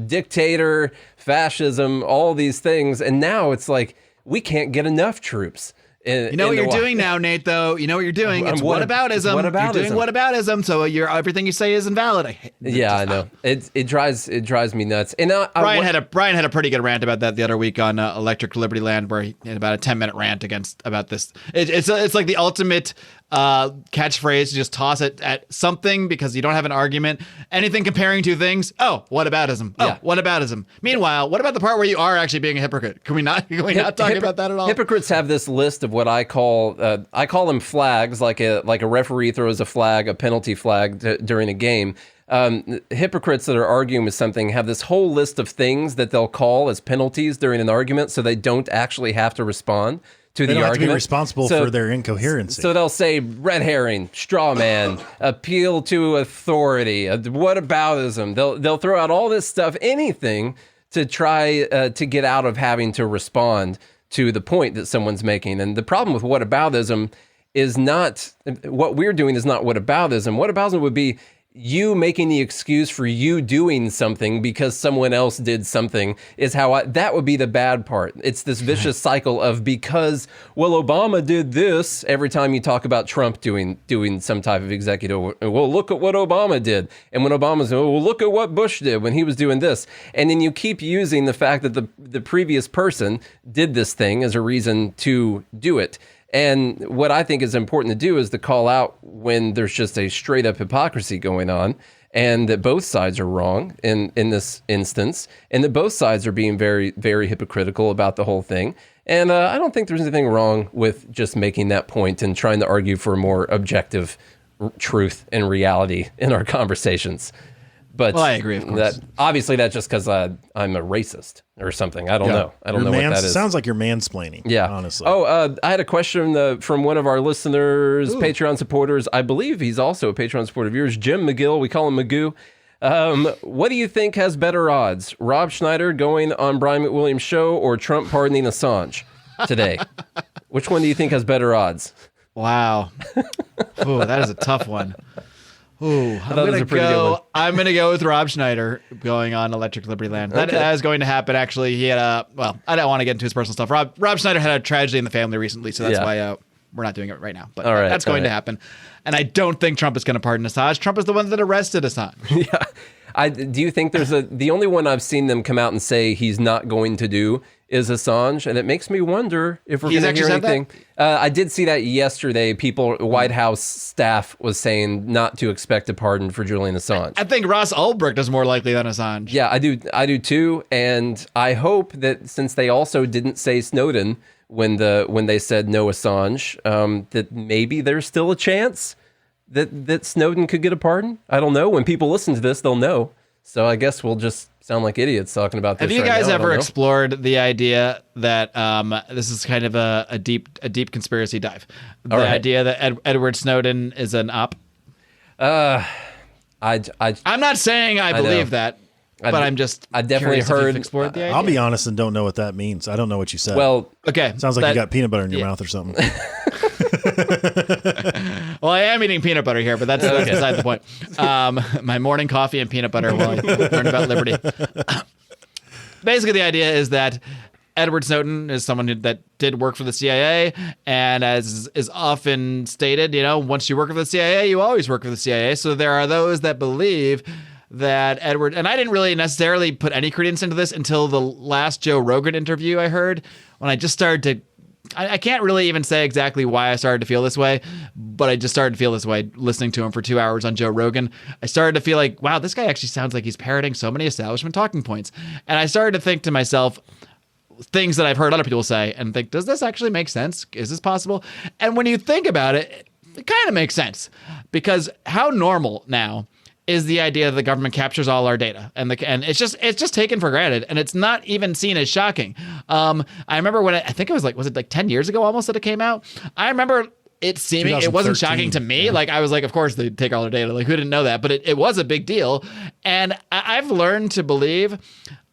dictator, fascism, all these things. And now it's like, we can't get enough troops. You know what you're doing now, Nate, though? You know what you're doing? It's whataboutism. You're doing whataboutism, so everything you say is invalid. I know. It drives me nuts. And Brian had a pretty good rant about that the other week on Electric Liberty Land, where he had about a 10-minute rant about this. It's like the ultimate catchphrase to just toss it at something because you don't have an argument. Anything comparing two things. Oh, whataboutism. Oh, whataboutism. Meanwhile, what about the part where you are actually being a hypocrite? Can we not talk about that at all? Hypocrites have this list of what I call them flags, like a referee throws a flag, a penalty flag during a game. Hypocrites that are arguing with something have this whole list of things that they'll call as penalties during an argument, so they don't actually have to respond to the argument. They don't have to be responsible for their incoherency. So they'll say red herring, straw man, appeal to authority, whataboutism. They'll throw out all this stuff, anything to try to get out of having to respond to the point that someone's making. And the problem with whataboutism is not, what we're doing is not whataboutism. Whataboutism would be you making the excuse for you doing something because someone else did something is that would be the bad part. It's this vicious cycle of because, well, Obama did this every time you talk about Trump doing some type of executive. Well, look at what Obama did. And when Obama's, well, look at what Bush did when he was doing this. And then you keep using the fact that the previous person did this thing as a reason to do it. And what I think is important to do is to call out when there's just a straight up hypocrisy going on and that both sides are wrong in this instance and that both sides are being very, very hypocritical about the whole thing. And I don't think there's anything wrong with just making that point and trying to argue for more objective truth and reality in our conversations. But Well, I agree, of course. Obviously, that's just because I'm a racist or something. I don't know. I don't know what that is. Sounds like you're mansplaining. Yeah. Honestly. Oh, I had a question from one of our listeners, Patreon supporters. I believe he's also a Patreon supporter of yours, Jim McGill. We call him Magoo. What do you think has better odds? Rob Schneider going on Brian McWilliams' show or Trump pardoning Assange today? Which one do you think has better odds? Wow. Ooh, that is a tough one. Ooh, I'm was a pretty good one. I'm gonna go with Rob Schneider going on Electric Liberty Land. That is going to happen. Actually, he had I don't want to get into his personal stuff. Rob Schneider had a tragedy in the family recently, so that's why we're not doing it right now. But that's going to happen. And I don't think Trump is going to pardon Assange. Trump is the one that arrested Assange. Yeah. Do you think the only one I've seen them come out and say he's not going to do is Assange, and it makes me wonder if we're going to hear anything. I did see that yesterday. White House staff was saying not to expect a pardon for Julian Assange. I think Ross Ulbricht is more likely than Assange. Yeah, I do too, and I hope that since they also didn't say Snowden when they said no Assange, that maybe there's still a chance that Snowden could get a pardon. I don't know. When people listen to this, they'll know. So I guess we'll just sound like idiots talking about this. Have you guys ever explored the idea that this is kind of a deep conspiracy dive? The idea that Edward Snowden is an op. I'm not saying I believe that, but I definitely heard. Explored the idea. I'll be honest and don't know what that means. I don't know what you said. Well, okay, sounds like you got peanut butter in your mouth or something. Well, I am eating peanut butter here, but that's beside the point. My morning coffee and peanut butter while I learn about liberty. Basically, the idea is that Edward Snowden is someone that did work for the CIA, and as is often stated, once you work for the CIA, you always work for the CIA. So there are those that believe that Edward, and I didn't really necessarily put any credence into this until the last Joe Rogan interview I heard, when I just started to, I can't really even say exactly why I started to feel this way, but I just started to feel this way listening to him for 2 hours on Joe Rogan. I started to feel like, wow, this guy actually sounds like he's parroting so many establishment talking points. And I started to think to myself, things that I've heard other people say and think, does this actually make sense? Is this possible? And when you think about it, it kind of makes sense, because how normal now is the idea that the government captures all our data, and it's just taken for granted, and it's not even seen as shocking. I remember when I think it was like 10 years ago almost that it came out. I remember it seeming, it wasn't shocking to me. Yeah. Like I was like, of course they take all our data. Like who didn't know that? But it was a big deal, and I've learned to believe.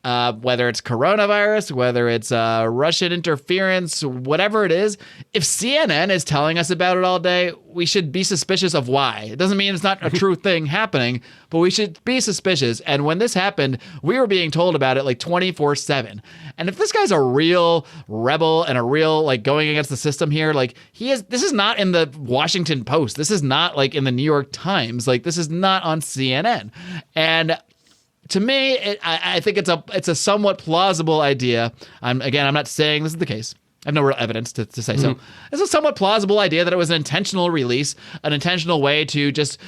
Whether it's coronavirus, whether it's Russian interference, whatever it is, if CNN is telling us about it all day, we should be suspicious of why. It doesn't mean it's not a true thing happening, but we should be suspicious. And when this happened, we were being told about it like 24/7. And if this guy's a real rebel and a real like going against the system here, like this is not in the Washington Post. This is not like in the New York Times. Like this is not on CNN. And to me, I think it's a somewhat plausible idea. I'm not saying this is the case. I have no real evidence to say so. It's a somewhat plausible idea that it was an intentional release, an intentional way to just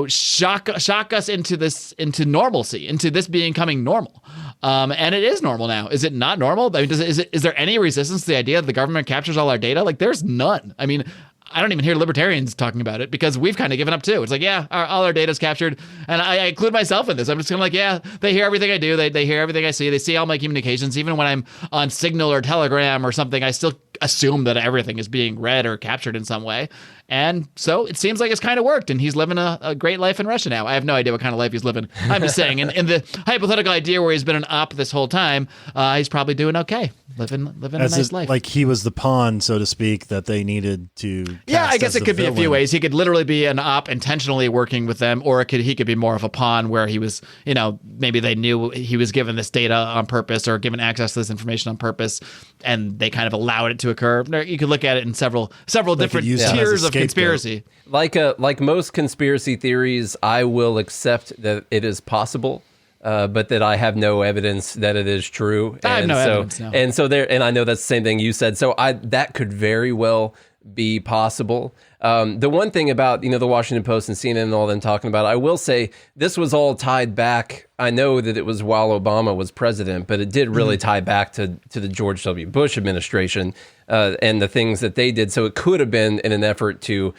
shock us into normalcy, into this becoming normal. And it is normal now. Is it not normal? I mean, is there any resistance to the idea that the government captures all our data? Like, there's none. I mean, I don't even hear libertarians talking about it because we've kind of given up too. It's like, yeah, all our data is captured. And I include myself in this. I'm just kind of like, yeah, they hear everything I do. They hear everything I see. They see all my communications. Even when I'm on Signal or Telegram or something, I still assume that everything is being read or captured in some way. And so it seems like it's kind of worked, and he's living a great life in Russia now. I have no idea what kind of life he's living. I'm just saying, in the hypothetical idea where he's been an op this whole time, he's probably doing okay, living a nice life. Like he was the pawn, so to speak, that they needed to. Yeah, I guess it could be a few ways. He could literally be an op intentionally working with them, or he could be more of a pawn where he was, maybe they knew he was given this data on purpose or given access to this information on purpose, and they kind of allowed it to occur. You could look at it in several different tiers of conspiracy. Like most conspiracy theories, I will accept that it is possible, but that I have no evidence that it is true. I have no evidence. No. And so and I know that's the same thing you said. So that could very well be possible. The one thing about, the Washington Post and CNN and all them talking about, I will say this was all tied back. I know that it was while Obama was president, but it did really tie back to the George W. Bush administration and the things that they did. So it could have been in an effort to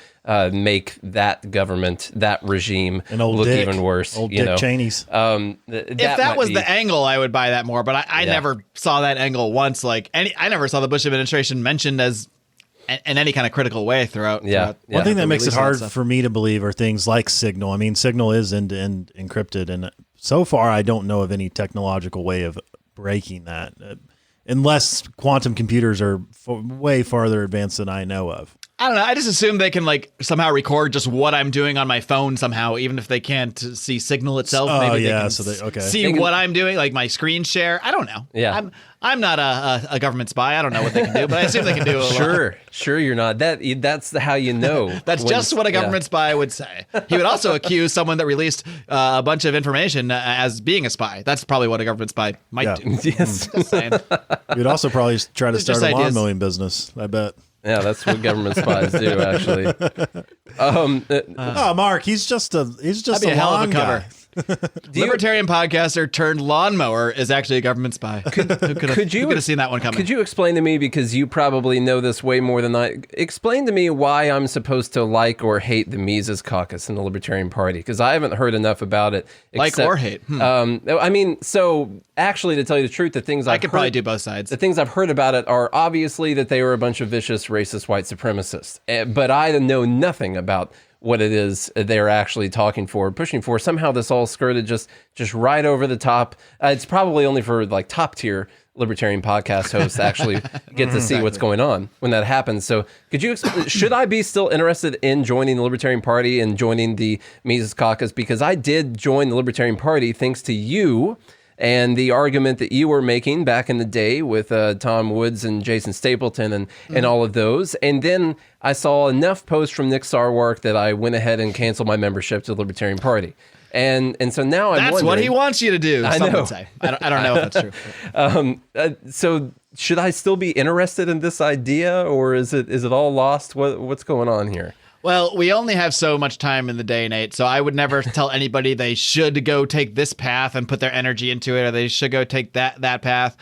make that government, that regime, look Dick, even worse. Old Dick Cheney's. If that was the angle, I would buy that more. But I never saw that angle once. I never saw the Bush administration mentioned as in any kind of critical way throughout. One thing that makes it hard for me to believe are things like Signal. I mean, Signal is end-to-end encrypted, and so far I don't know of any technological way of breaking that, unless quantum computers are way farther advanced than I know of. I don't know. I just assume they can somehow record just what I'm doing on my phone somehow, even if they can't see Signal itself. Maybe they can see what I'm doing, like my screen share. I don't know. Yeah. I'm not a government spy. I don't know what they can do, but I assume they can do a lot. Sure, you're not. That's how you know. That's just what a government spy would say. He would also accuse someone that released a bunch of information as being a spy. That's probably what a government spy might do. Yes. Just saying. You'd also probably try to start a lawn mowing business, I bet. Yeah, that's what government spies do, actually. Marc, he's just a hell of a cover. guy. Libertarian podcaster turned lawnmower is actually a government spy. Who could have seen that one coming? Could you explain to me, because you probably know this way more than I, explain to me why I'm supposed to like or hate the Mises Caucus in the Libertarian Party? Because I haven't heard enough about it. Like or hate? I mean, so actually, to tell you the truth, I could probably do both sides. The things I've heard about it are obviously that they were a bunch of vicious, racist white supremacists. But I know nothing about what it is they're actually pushing for. Somehow this all skirted just right over the top. It's probably only for top tier Libertarian podcast hosts to actually get to see what's going on when that happens. So could you, should I be still interested in joining the Libertarian Party and joining the Mises Caucus? Because I did join the Libertarian Party thanks to you and the argument that you were making back in the day with Tom Woods and Jason Stapleton and all of those. And then I saw enough posts from Nick Sarwark that I went ahead and canceled my membership to the Libertarian Party. And so now I'm wondering, what he wants you to do. I some know. would say. I don't know if that's true. So should I still be interested in this idea, or is it all lost? What's going on here? Well, we only have so much time in the day, Nate, so I would never tell anybody they should go take this path and put their energy into it, or they should go take that path.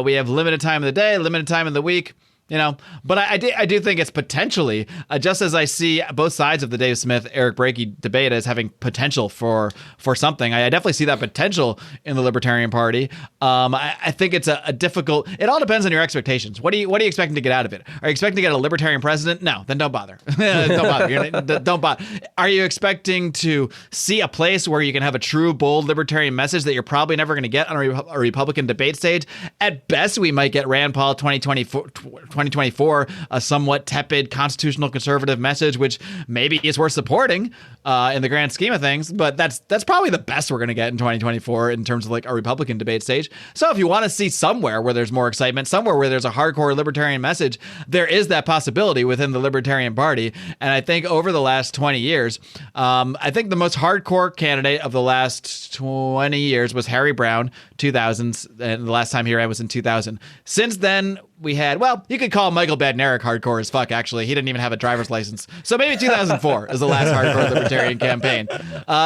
We have limited time in the day, limited time in the week. But I do think it's potentially, just as I see both sides of the Dave Smith, Eric Brakey debate as having potential for something. I definitely see that potential in the Libertarian Party. I think it's a difficult. It all depends on your expectations. What are you expecting to get out of it? Are you expecting to get a Libertarian president? No, then don't bother. Don't bother. Don't bother. Are you expecting to see a place where you can have a true, bold Libertarian message that you're probably never going to get on a Republican debate stage? At best, we might get Rand Paul 2024, a somewhat tepid constitutional conservative message, which maybe is worth supporting in the grand scheme of things, but that's probably the best we're going to get in 2024 in terms of a Republican debate stage. So if you want to see somewhere where there's more excitement, somewhere where there's a hardcore libertarian message, there is that possibility within the Libertarian Party. And I think over the last 20 years, I think the most hardcore candidate of the last 20 years was Harry Brown, 2000s, and the last time he ran was in 2000. Since then, we had, you could call Michael Badnarik hardcore as fuck, actually. He didn't even have a driver's license. So maybe 2004 is the last hardcore libertarian campaign.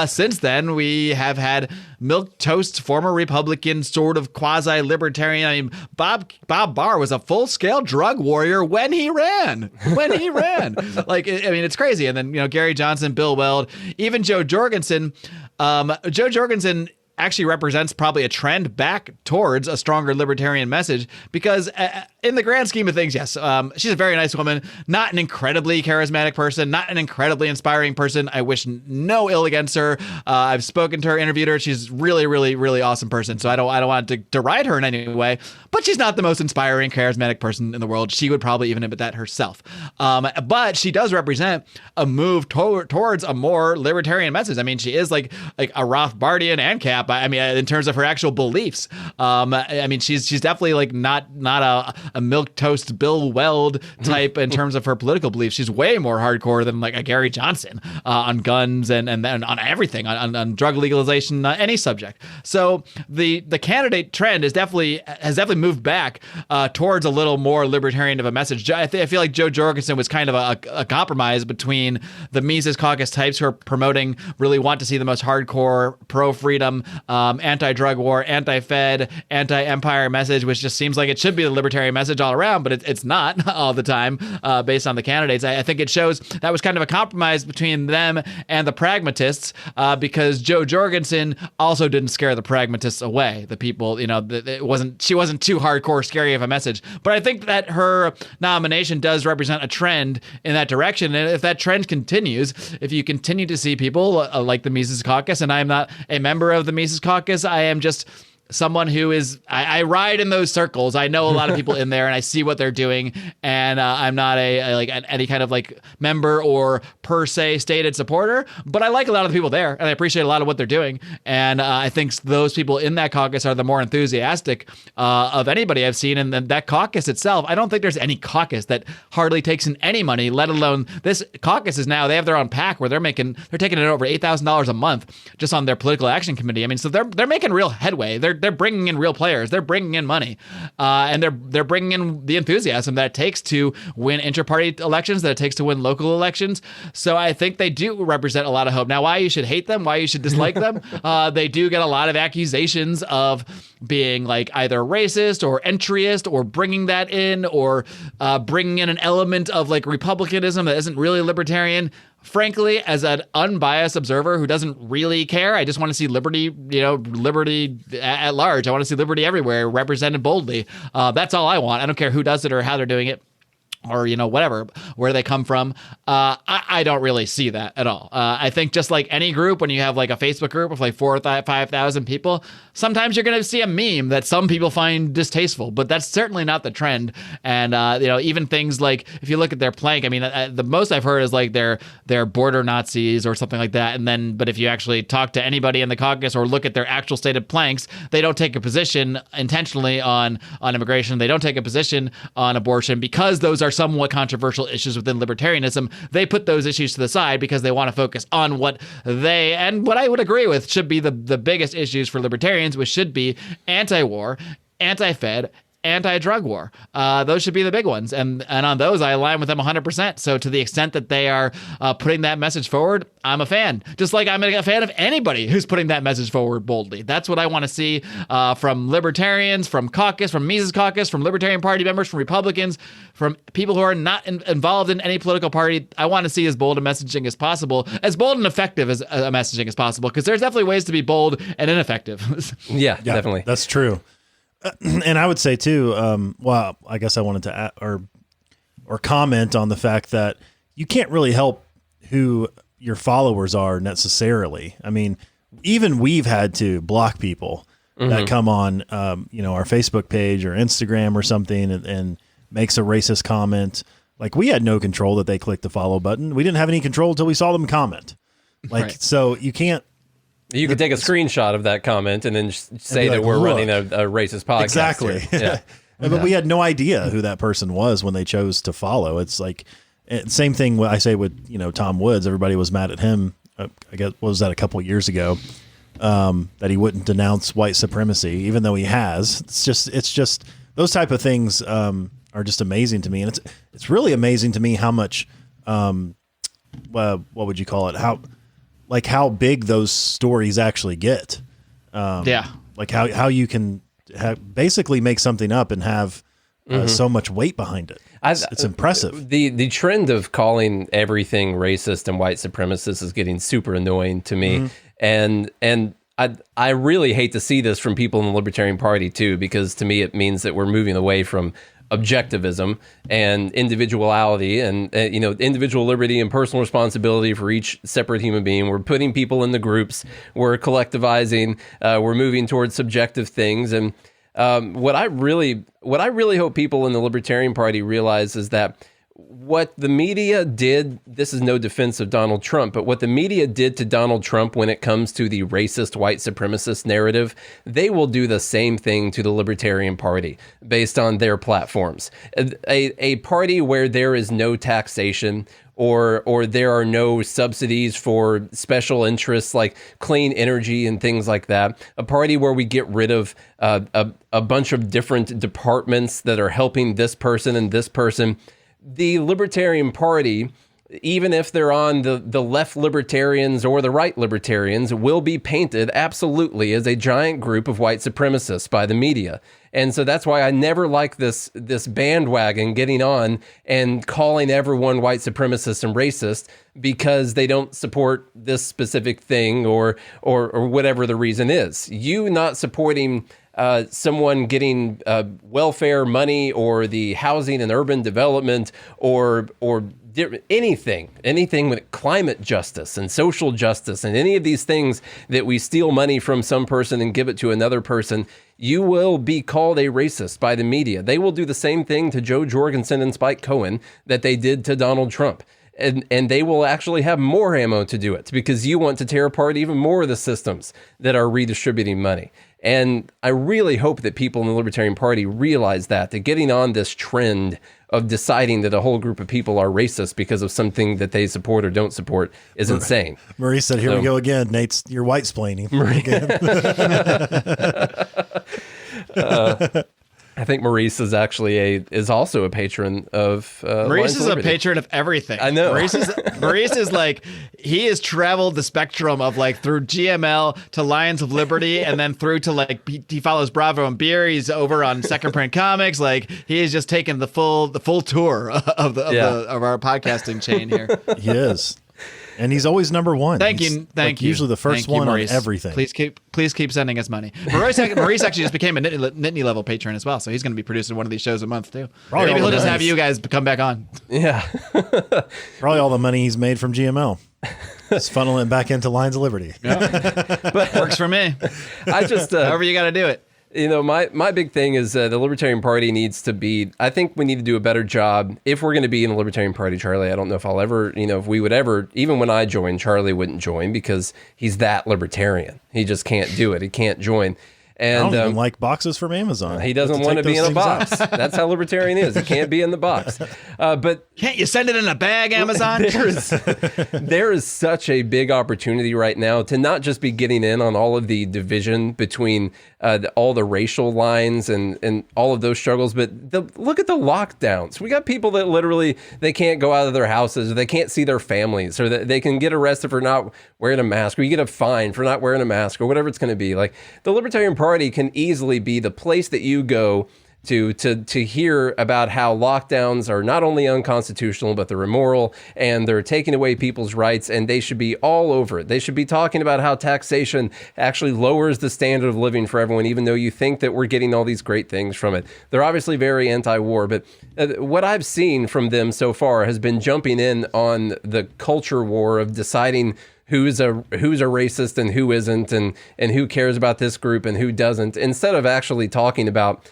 Since then, we have had milquetoast, former Republican, sort of quasi-libertarian. I mean, Bob Barr was a full-scale drug warrior when he ran. It's crazy. And then, Gary Johnson, Bill Weld, even Joe Jorgensen. Joe Jorgensen actually represents probably a trend back towards a stronger libertarian message because in the grand scheme of things, yes, she's a very nice woman, not an incredibly charismatic person, not an incredibly inspiring person. I wish no ill against her. I've spoken to her, interviewed her. She's really, really, really awesome person. So I don't want to deride her in any way, but she's not the most inspiring, charismatic person in the world. She would probably even admit that herself. But she does represent a move towards a more libertarian message. I mean, she is like a Rothbardian ANCAP. I mean, in terms of her actual beliefs, I mean, she's definitely not a milquetoast Bill Weld type in terms of her political beliefs. She's way more hardcore than like a Gary Johnson on guns and on everything, on drug legalization, any subject. So the candidate trend has definitely moved back towards a little more libertarian of a message. I feel like Jo Jorgensen was kind of a compromise between the Mises Caucus types who are promoting, really want to see the most hardcore pro-freedom, anti-drug war, anti-Fed, anti-empire message, which just seems like it should be the libertarian message all around, but it's not all the time based on the candidates. I think it shows that was kind of a compromise between them and the pragmatists because Jo Jorgensen also didn't scare the pragmatists away. The people, she wasn't too hardcore scary of a message. But I think that her nomination does represent a trend in that direction. And if that trend continues, if you continue to see people like the Mises Caucus, and I am not a member of the Mises Caucus, I am just someone who is, I ride in those circles. I know a lot of people in there and I see what they're doing. And I'm not any kind of like member or per se stated supporter, but I like a lot of the people there and I appreciate a lot of what they're doing. And I think those people in that caucus are the more enthusiastic of anybody I've seen. And that caucus itself, I don't think there's any caucus that hardly takes in any money, let alone this caucus is now, they have their own PAC where they're taking in over $8,000 a month just on their political action committee. I mean, so they're making real headway. They're bringing in real players. They're bringing in money, and they're bringing in the enthusiasm that it takes to win inter-party elections, that it takes to win local elections. So I think they do represent a lot of hope. Now, why you should hate them, why you should dislike them, they do get a lot of accusations of being like either racist or entryist or bringing that in or bringing in an element of like republicanism that isn't really libertarian. Frankly, as an unbiased observer who doesn't really care, I just want to see liberty, liberty at large. I want to see liberty everywhere represented boldly. That's all I want. I don't care who does it or how they're doing it, or, whatever, where they come from. I don't really see that at all. I think just like any group, when you have like a Facebook group of like 4,000 or 5,000 people, sometimes you're going to see a meme that some people find distasteful, but that's certainly not the trend. And, even things like, if you look at their plank, I mean, the most I've heard is like they're border Nazis or something like that. But if you actually talk to anybody in the caucus or look at their actual stated planks, they don't take a position intentionally on immigration. They don't take a position on abortion because those are somewhat controversial issues within libertarianism. They put those issues to the side because they want to focus on what I would agree with should be the biggest issues for libertarians, which should be anti-war, anti-Fed, anti-drug war. Those should be the big ones. And on those, I align with them 100%. So to the extent that they are putting that message forward, I'm a fan. Just like I'm a fan of anybody who's putting that message forward boldly. That's what I want to see from libertarians, from caucus, from Mises Caucus, from Libertarian Party members, from Republicans, from people who are not involved in any political party. I want to see as bold a messaging as possible, as bold and effective as a messaging as possible, because there's definitely ways to be bold and ineffective. Yeah, definitely. That's true. And I would say too, I guess I wanted to add, or comment on the fact that you can't really help who your followers are necessarily. I mean, even we've had to block people that come on, our Facebook page or Instagram or something and makes a racist comment. Like, we had no control that they clicked the follow button. We didn't have any control until we saw them comment. Like, right. So you can't. You could take a screenshot of that comment and then say that we're running a racist podcast. Exactly. Yeah. But we had no idea who that person was when they chose to follow. It's like, same thing I say with, Tom Woods. Everybody was mad at him. I guess, what was that, a couple of years ago, that he wouldn't denounce white supremacy, even though he has. It's just those type of things are just amazing to me. And it's really amazing to me how much, what would you call it? How big those stories actually get. Like how you can basically make something up and have so much weight behind it. It's impressive. The trend of calling everything racist and white supremacist is getting super annoying to me. And I really hate to see this from people in the Libertarian Party too, because to me it means that we're moving away from objectivism and individuality and individual liberty and personal responsibility for each separate human being. We're putting people in the groups. We're collectivizing. We're moving towards subjective things. And what I really hope people in the Libertarian Party realize is that what the media did, this is no defense of Donald Trump, but what the media did to Donald Trump when it comes to the racist white supremacist narrative, they will do the same thing to the Libertarian Party based on their platforms. A party where there is no taxation, or there are no subsidies for special interests like clean energy and things like that. A party where we get rid of a bunch of different departments that are helping this person and this person. The Libertarian Party, even if they're on the left libertarians or the right libertarians, will be painted absolutely as a giant group of white supremacists by the media. And so that's why I never like this bandwagon getting on and calling everyone white supremacist and racist because they don't support this specific thing or whatever the reason is. You not supporting someone getting welfare money or the housing and urban development or anything with climate justice and social justice and any of these things that we steal money from some person and give it to another person, you will be called a racist by the media. They will do the same thing to Joe Jorgensen and Spike Cohen that they did to Donald Trump. And they will actually have more ammo to do it because you want to tear apart even more of the systems that are redistributing money. And I really hope that people in the Libertarian Party realize that getting on this trend of deciding that a whole group of people are racist because of something that they support or don't support is insane. Marie said, here we go again. Nate's, you're white-splaining. I think Maurice is actually is also a patron of Maurice is a patron of everything. I know. Maurice is like, he has traveled the spectrum of like through GML to Lions of Liberty and then through to like he follows Bravo and Beer. He's over on Second Print Comics. Like he has just taken the full tour of our podcasting chain here. He is. And he's always number one. Thank he's you. Thank you. Usually the first one Maurice. on everything. Please keep sending us money. Maurice actually just became a Nittany level patron as well, so he's going to be producing one of these shows a month too. Maybe he'll just have you guys come back on. Yeah. Probably all the money he's made from GML. Just funneling it back into Lions of Liberty. Yeah. But works for me. I just however you got to do it. You know, my big thing is the Libertarian Party needs to be, I think we need to do a better job. If we're going to be in the Libertarian Party, Charlie, I don't know if I'll ever, if we would ever, even when I join, Charlie wouldn't join because he's that libertarian. He just can't do it. He can't join. And I don't even like boxes from Amazon. He doesn't want to be in a box. That's how libertarian is. He can't be in the box. But can't you send it in a bag, Amazon? There is such a big opportunity right now to not just be getting in on all of the division between all the racial lines and all of those struggles, but look at the lockdowns. We got people that literally, they can't go out of their houses, or they can't see their families, or they can get arrested for not wearing a mask, or you get a fine for not wearing a mask, or whatever it's going to be. Like the Libertarian Party can easily be the place that you go to hear about how lockdowns are not only unconstitutional, but they're immoral and they're taking away people's rights, and they should be all over it. They should be talking about how taxation actually lowers the standard of living for everyone, even though you think that we're getting all these great things from it. They're obviously very anti-war, but what I've seen from them so far has been jumping in on the culture war of deciding who's a racist and who isn't, and who cares about this group and who doesn't, instead of actually talking about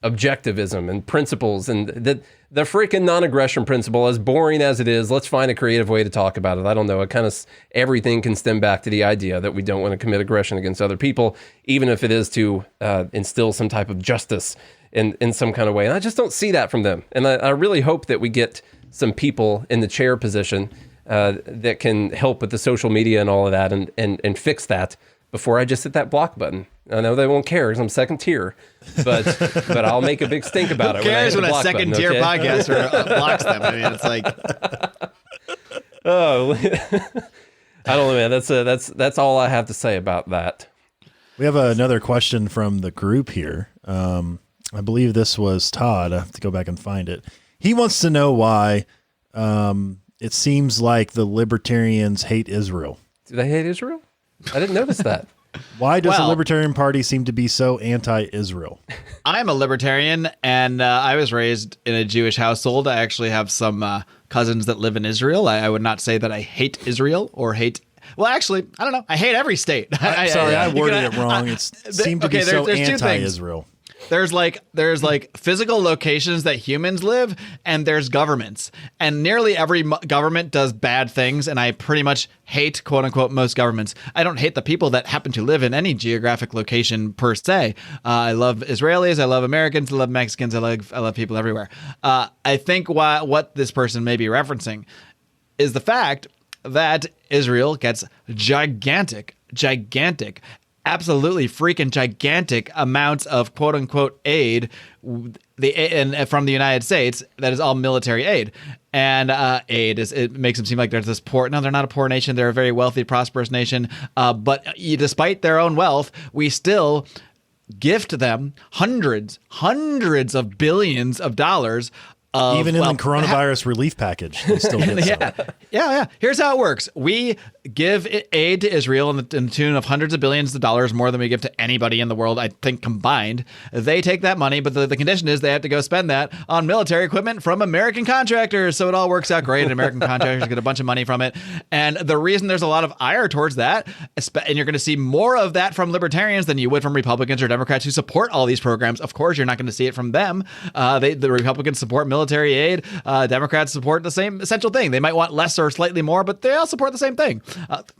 objectivism and principles and the freaking non-aggression principle. As boring as it is, let's find a creative way to talk about it. I don't know. It kind of everything can stem back to the idea that we don't want to commit aggression against other people, even if it is to instill some type of justice in some kind of way. And I just don't see that from them. And I really hope that we get some people in the chair position that can help with the social media and all of that and fix that before I just hit that block button. I know they won't care because I'm second tier, but I'll make a big stink about it. Who cares when a second tier podcaster blocks them? I mean, it's like, oh, I don't know, man. That's all I have to say about that. We have another question from the group here. I believe this was Todd. I have to go back and find it. He wants to know why it seems like the Libertarians hate Israel. Do they hate Israel? I didn't notice that. Why does the Libertarian Party seem to be so anti-Israel? I'm a Libertarian, and I was raised in a Jewish household. I actually have some cousins that live in Israel. I would not say that I hate Israel or hate... Well, actually, I don't know. I hate every state. Sorry, I worded it wrong. It seemed to be so anti-Israel. there's like physical locations that humans live, and there's governments, and nearly every government does bad things. And I pretty much hate, quote unquote, most governments. I don't hate the people that happen to live in any geographic location per se. I love Israelis, I love Americans, I love Mexicans, I love people everywhere. I think what this person may be referencing is the fact that Israel gets gigantic, absolutely freaking gigantic amounts of quote unquote aid, from the United States. That is all military aid. And it makes them seem like they're this poor. No, they're not a poor nation. They're a very wealthy, prosperous nation. But despite their own wealth, we still gift them hundreds of billions of dollars. Even in the coronavirus relief package, they still get some. Yeah. Here's how it works. We give aid to Israel in the tune of hundreds of billions of dollars, more than we give to anybody in the world, I think, combined. They take that money, but the condition is they have to go spend that on military equipment from American contractors. So it all works out great, and American contractors get a bunch of money from it. And the reason there's a lot of ire towards that, and you're going to see more of that from libertarians than you would from Republicans or Democrats who support all these programs. Of course, you're not going to see it from them. The Republicans support military aid. Democrats support the same essential thing. They might want less or slightly more, but they all support the same thing.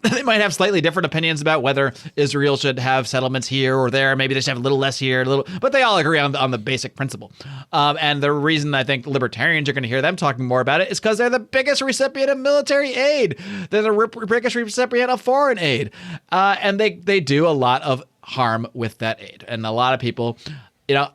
They might have slightly different opinions about whether Israel should have settlements here or there. Maybe they should have a little less here, but they all agree on the basic principle. And the reason I think libertarians are going to hear them talking more about it is because they're the biggest recipient of military aid. They're the biggest recipient of foreign aid. And they do a lot of harm with that aid. And a lot of people...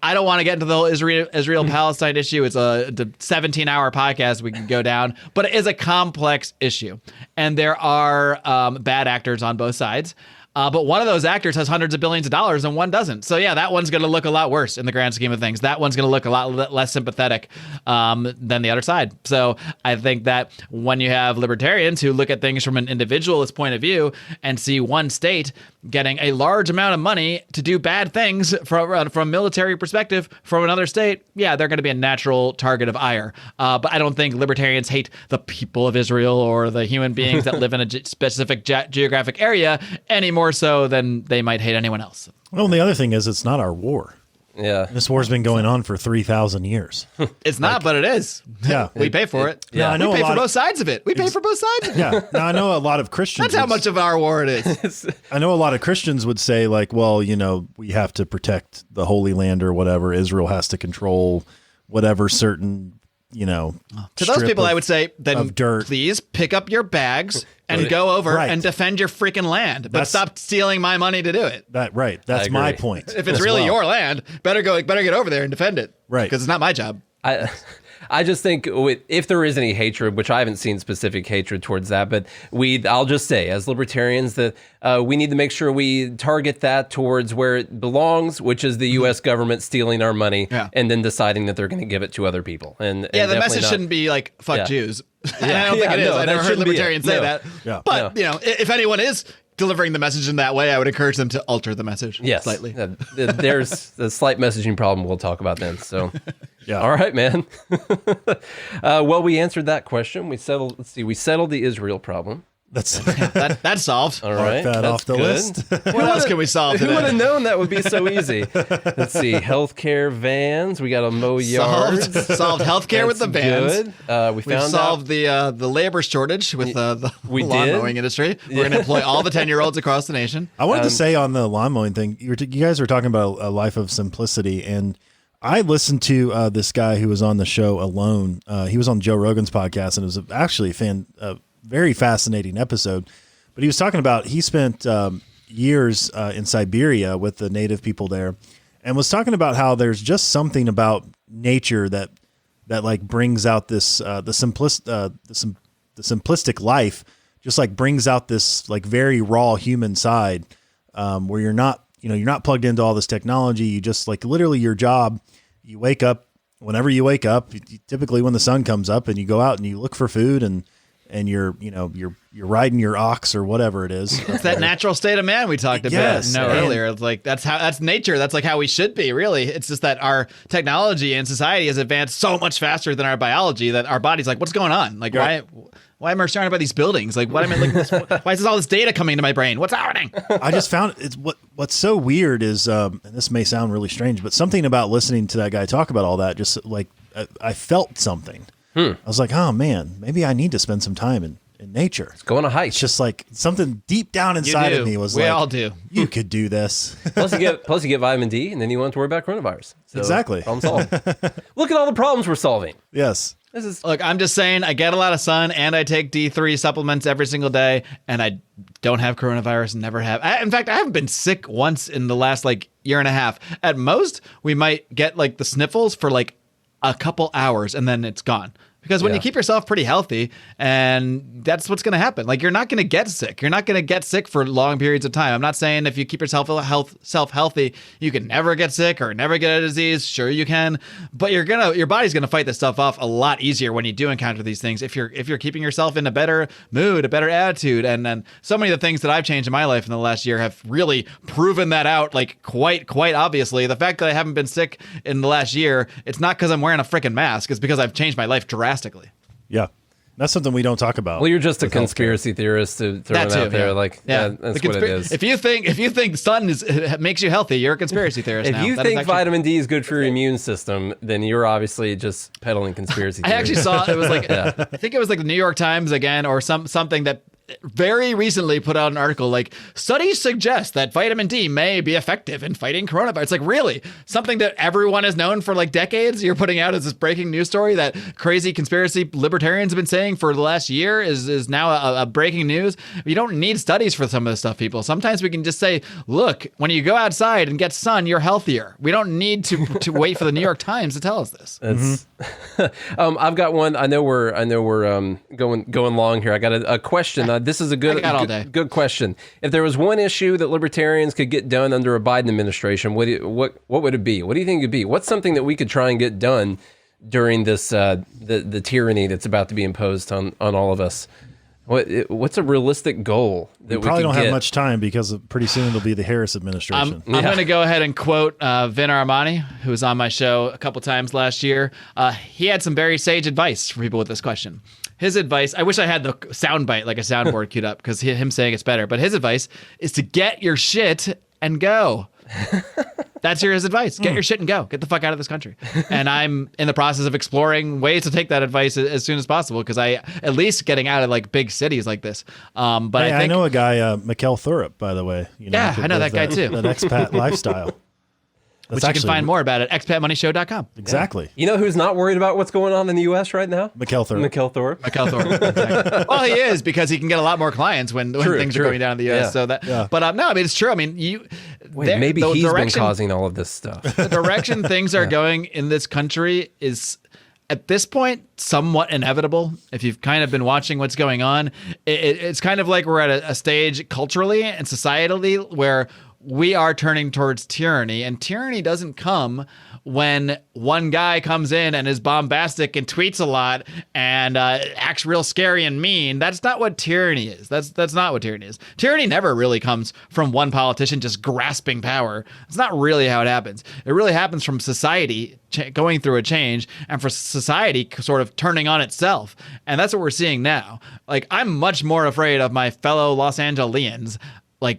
I don't want to get into the whole Israel-Palestine issue. It's a 17-hour podcast we can go down, but it is a complex issue. And there are bad actors on both sides. But one of those actors has hundreds of billions of dollars and one doesn't. So, yeah, that one's going to look a lot worse in the grand scheme of things. That one's going to look a lot less sympathetic than the other side. So I think that when you have libertarians who look at things from an individualist point of view and see one state getting a large amount of money to do bad things from a military perspective from another state, yeah, they're going to be a natural target of ire. But I don't think libertarians hate the people of Israel or the human beings that live in a specific geographic area any more so than they might hate anyone else. Well, and the other thing is it's not our war. Yeah. This war's been going on for 3,000 years. It's not, but it is. Yeah. We pay for it. Yeah. I know we pay for both sides of it. We pay for both sides of it. Yeah. Now, I know a lot of Christians... That's how much of our war it is. I know a lot of Christians would say, like, well, we have to protect the Holy Land or whatever. Israel has to control whatever certain, to those people, I would say, then please pick up your bags and go over and defend your freaking land, but stop stealing my money to do it. That's my point. If it's really your land, better get over there and defend it. Right. Because it's not my job. I just think if there is any hatred, which I haven't seen specific hatred towards that, but I'll just say as libertarians that we need to make sure we target that towards where it belongs, which is the U.S. government stealing our money and then deciding that they're going to give it to other people. And the message shouldn't be like, fuck Jews. And I don't think it is. I never heard libertarians say that. Yeah. But, if anyone is delivering the message in that way, I would encourage them to alter the message slightly. There's a slight messaging problem we'll talk about then. So, yeah. All right, man. Well, we answered that question. We settled the Israel problem. That's solved. All right, that off the list. What else can we solve today? Who would have known that would be so easy? Let's see, healthcare vans. We got to mow yards. Solved healthcare with the vans. Good. We've solved the labor shortage with the lawn mowing industry. We're going to employ all the 10-year-olds across the nation. I wanted to say on the lawn mowing thing, you guys were talking about a life of simplicity, and I listened to this guy who was on the show alone. He was on Joe Rogan's podcast, and it was actually very fascinating episode. But he was talking about he spent years in Siberia with the native people there, and was talking about how there's just something about nature that like brings out this the simplistic life, just like brings out this like very raw human side, where you're not plugged into all this technology. You just like literally your job. You wake up whenever you wake up, typically when the sun comes up, and you go out and you look for food and and you're riding your ox or whatever it is. It's that natural state of man we talked about earlier. It's like that's nature. That's like how we should be, really. It's just that our technology and society has advanced so much faster than our biology that our body's like, what's going on? Like, why am I surrounded by these buildings? Like, why am I looking at this? Why is all this data coming to my brain? What's happening? I just found what's so weird is, and this may sound really strange, but something about listening to that guy talk about all that, just like I felt something. I was like, oh man, maybe I need to spend some time in nature. Let's go on a hike. It's just like something deep down inside of me was we all do. You could do this. Plus you get vitamin D, and then you won't have to worry about coronavirus. So, exactly. Problem solved. Look at all the problems we're solving. Yes. Look, I'm just saying, I get a lot of sun, and I take D3 supplements every single day, and I don't have coronavirus, and never have. In fact, I haven't been sick once in the last year and a half. At most, we might get the sniffles for a couple hours, and then it's gone. Because when you keep yourself pretty healthy, and that's what's going to happen. You're not going to get sick. You're not going to get sick for long periods of time. I'm not saying if you keep yourself healthy, you can never get sick or never get a disease. Sure, you can, but your body's going to fight this stuff off a lot easier when you do encounter these things. If you're keeping yourself in a better mood, a better attitude, and then so many of the things that I've changed in my life in the last year have really proven that out. Quite obviously, the fact that I haven't been sick in the last year, it's not because I'm wearing a freaking mask. It's because I've changed my life drastically. Yeah. That's something we don't talk about. Well, you're just a conspiracy theorist to throw it out there. That's what it is. If you think the sun makes you healthy, you're a conspiracy theorist. If you think vitamin D is good for your immune system, then you're obviously just peddling conspiracy theories. I actually saw it was I think it was the New York Times again, or something that very recently put out an article studies suggest that vitamin D may be effective in fighting coronavirus. It's really something that everyone has known for decades. You're putting out as this breaking news story that crazy conspiracy libertarians have been saying for the last year is now a breaking news. You don't need studies for some of this stuff, people. Sometimes we can just say, look, when you go outside and get sun, you're healthier. We don't need to wait for the New York Times to tell us this. I've got one. I know we're going long here. I got a question. This is a good question. If there was one issue that libertarians could get done under a Biden administration, what would it be? What do you think it'd be? What's something that we could try and get done during this the tyranny that's about to be imposed on all of us? What's a realistic goal that we probably don't get? have much time because pretty soon it'll be the Harris administration. I'm going to go ahead and quote Vin Armani, who was on my show a couple times last year. He had some very sage advice for people with this question. His advice, I wish I had the soundbite, a soundboard queued up, because him saying it's better. But his advice is to get your shit and go. That's his advice. Get your shit and go. Get the fuck out of this country. And I'm in the process of exploring ways to take that advice as soon as possible, because at least getting out of big cities like this. But hey, I know a guy, Mikkel Thurup, by the way. I know that guy too. That expat lifestyle. Which you can find more about at expatmoneyshow.com. Exactly. You know who's not worried about what's going on in the U.S. right now? Mikkel Thurup. Mikkel Thurup. Exactly. Well, he is, because he can get a lot more clients when things are going down in the U.S. Yeah. So but no, I mean, it's true. I mean, maybe he's been causing all of this stuff. The direction things are going in this country is, at this point, somewhat inevitable. If you've kind of been watching what's going on, it's kind of like we're at a stage culturally and societally where we are turning towards tyranny, and tyranny doesn't come when one guy comes in and is bombastic and tweets a lot and acts real scary and mean. That's not what tyranny is. That's not what tyranny is. Tyranny never really comes from one politician just grasping power. It's not really how it happens. It really happens from society going through a change, and for society sort of turning on itself. And that's what we're seeing now. I'm much more afraid of my fellow Los Angeles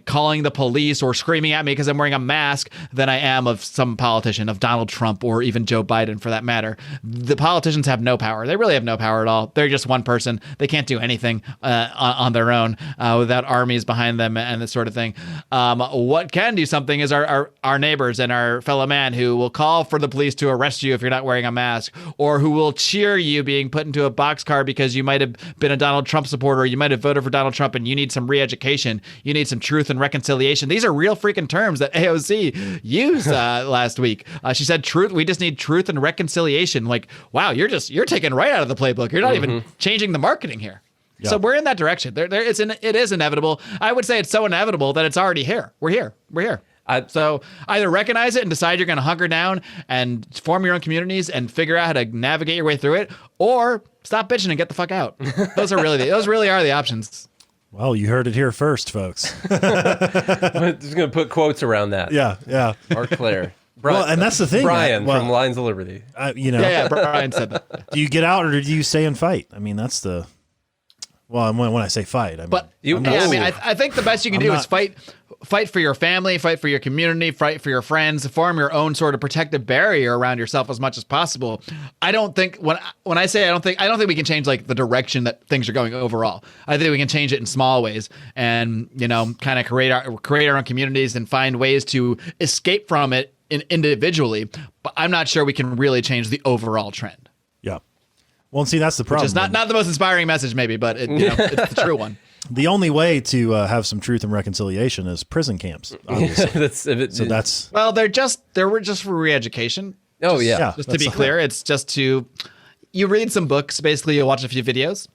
calling the police or screaming at me because I'm wearing a mask than I am of some politician, of Donald Trump or even Joe Biden for that matter. The politicians have no power. They really have no power at all. They're just one person. They can't do anything on their own without armies behind them and this sort of thing. What can do something is our neighbors and our fellow man who will call for the police to arrest you if you're not wearing a mask, or who will cheer you being put into a boxcar because you might have been a Donald Trump supporter, or you might have voted for Donald Trump and you need some re-education. You need some truth and reconciliation. These are real freaking terms that AOC used last week. She said truth. We just need truth and reconciliation. Wow, you're taking right out of the playbook. You're not even changing the marketing here. Yeah. So we're in that direction. It is inevitable. I would say it's so inevitable that it's already here. We're here. So either recognize it and decide you're going to hunker down and form your own communities and figure out how to navigate your way through it, or stop bitching and get the fuck out. Those really are the options. Well, you heard it here first, folks. I'm just going to put quotes around that. Yeah. Marc Claire. Brian, Well, and that's the thing. Brian from Lines of Liberty. Yeah, Brian said that. Do you get out or do you stay and fight? I mean, that's the. Well, when I say fight, I mean. But I think the best you can do is fight for your family, fight for your community, fight for your friends, form your own sort of protective barrier around yourself as much as possible. I don't think when I say I don't think we can change like the direction that things are going overall. I think we can change it in small ways and, kind of create our own communities and find ways to escape from it individually. But I'm not sure we can really change the overall trend. Yeah. Well, see, that's the problem. Which is not the most inspiring message, maybe, but it's the true one. The only way to have some truth and reconciliation is prison camps. Obviously. Well, they were just for re-education. Oh yeah. Just to be clear, it's just you read some books. Basically, you'll watch a few videos,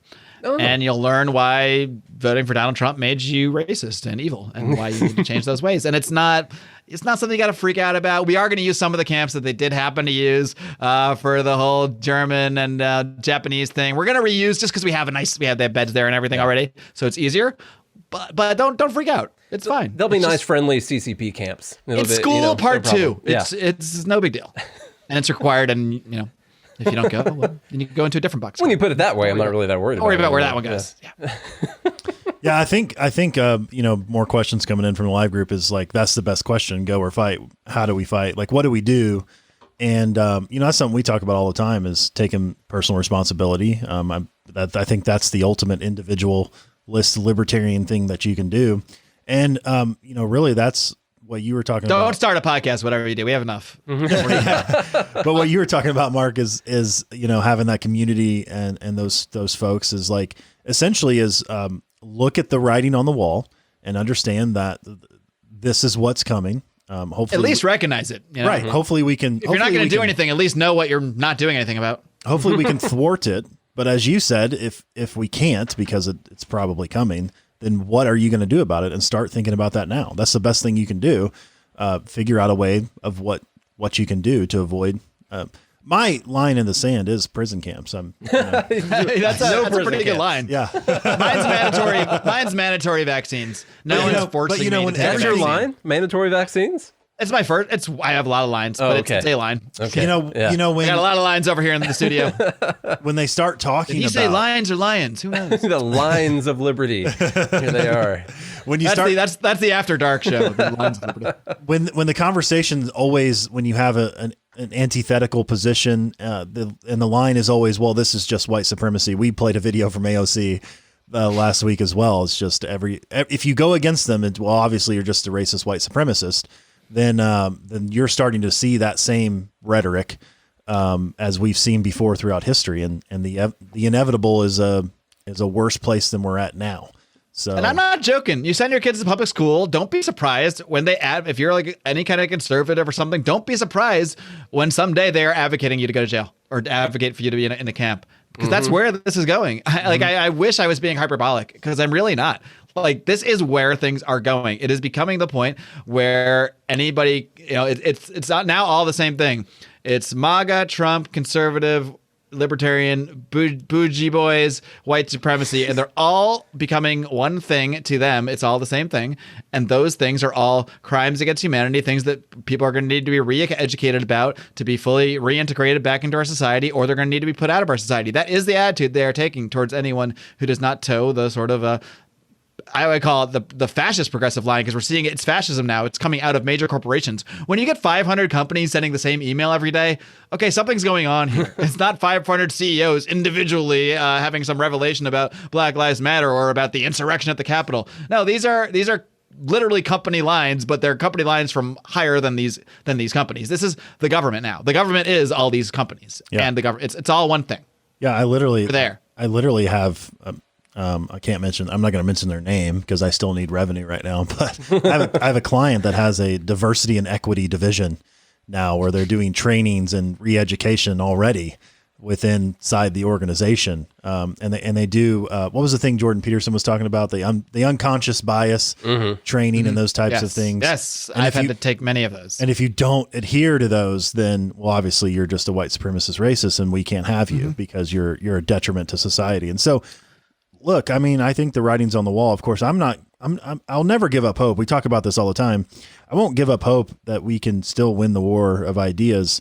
and you'll learn why voting for Donald Trump made you racist and evil, and why you need to change those ways. And it's not something you got to freak out about. We are going to use some of the camps that they did happen to use for the whole German and Japanese thing. We're going to reuse just because we have their beds there and everything already, so it's easier. But don't freak out. It's fine. There'll be nice, friendly CCP camps. It's school part 2. It's no big deal, and it's required. And if you don't go, well, then you can go into a different box. When you put it that way, I'm not really that worried. Don't worry about where that one goes. Yeah. Yeah, I think more questions coming in from the live group is like, that's the best question: go or fight. How do we fight? Like, what do we do? And that's something we talk about all the time, is taking personal responsibility. I think that's the ultimate individualist libertarian thing that you can do. And really, that's what you were talking about. Don't start a podcast, whatever you do. We have enough. But what you were talking about, Marc, is having that community and those folks is like essentially is look at the writing on the wall and understand that this is what's coming. Hopefully, at least recognize it. Right. Hopefully we can. If you're not going to do anything, at least know what you're not doing anything about. Hopefully we can thwart it. But as you said, if we can't, because it's probably coming, then what are you going to do about it? And start thinking about that now. That's the best thing you can do. Figure out a way of what you can do to avoid. My line in the sand is prison camps. That's a pretty good line. Yeah. Mine's mandatory vaccines. No one's forcing me to take That's your vaccine. line? Mandatory vaccines? It's my first. I have a lot of lines, but it's a line. Okay. When I got a lot of lines over here in the studio. when they start talking Did you say lions or lions? Who knows? The lines of liberty. Here they are. When you that's the After Dark show. The Lions of Liberty. When the conversation always, when you have an antithetical position, and the line is always, well, this is just white supremacy. We played a video from AOC last week as well. It's just if you go against them, obviously you're just a racist white supremacist. Then you're starting to see that same rhetoric as we've seen before throughout history, and the inevitable is a worse place than we're at now. So, and I'm not joking. You send your kids to public school. Don't be surprised when if you're like any kind of conservative or something, don't be surprised when someday they are advocating you to go to jail or advocate for you to be in a camp, because that's where this is going. I wish I was being hyperbolic, because I'm really not. Like, this is where things are going. It is becoming the point where anybody, it's not now all the same thing. It's MAGA, Trump, conservative, libertarian, bougie boys, white supremacy, and they're all becoming one thing to them. It's all the same thing. And those things are all crimes against humanity, things that people are going to need to be re-educated about to be fully reintegrated back into our society, or they're going to need to be put out of our society. That is the attitude they are taking towards anyone who does not toe the sort of I would call it the fascist progressive line, because we're seeing it's fascism now. It's coming out of major corporations. When you get 500 companies sending the same email every day, okay, something's going on here. It's not 500 CEOs individually having some revelation about Black Lives Matter or about the insurrection at the Capitol. No, these are literally company lines, but they're company lines from higher than these companies. This is the government now. The government is all these companies, and the government. It's all one thing. Yeah, I literally have. I'm not going to mention their name because I still need revenue right now, but I have a client that has a diversity and equity division now where they're doing trainings and re-education already within inside the organization. And they do, what was the thing Jordan Peterson was talking about? The unconscious bias training and those types of things. Yes. And I've had to take many of those. And if you don't adhere to those, then, well, obviously you're just a white supremacist racist and we can't have you because you're a detriment to society. And so, look, I mean, I think the writing's on the wall. Of course, I'll never give up hope. We talk about this all the time. I won't give up hope that we can still win the war of ideas.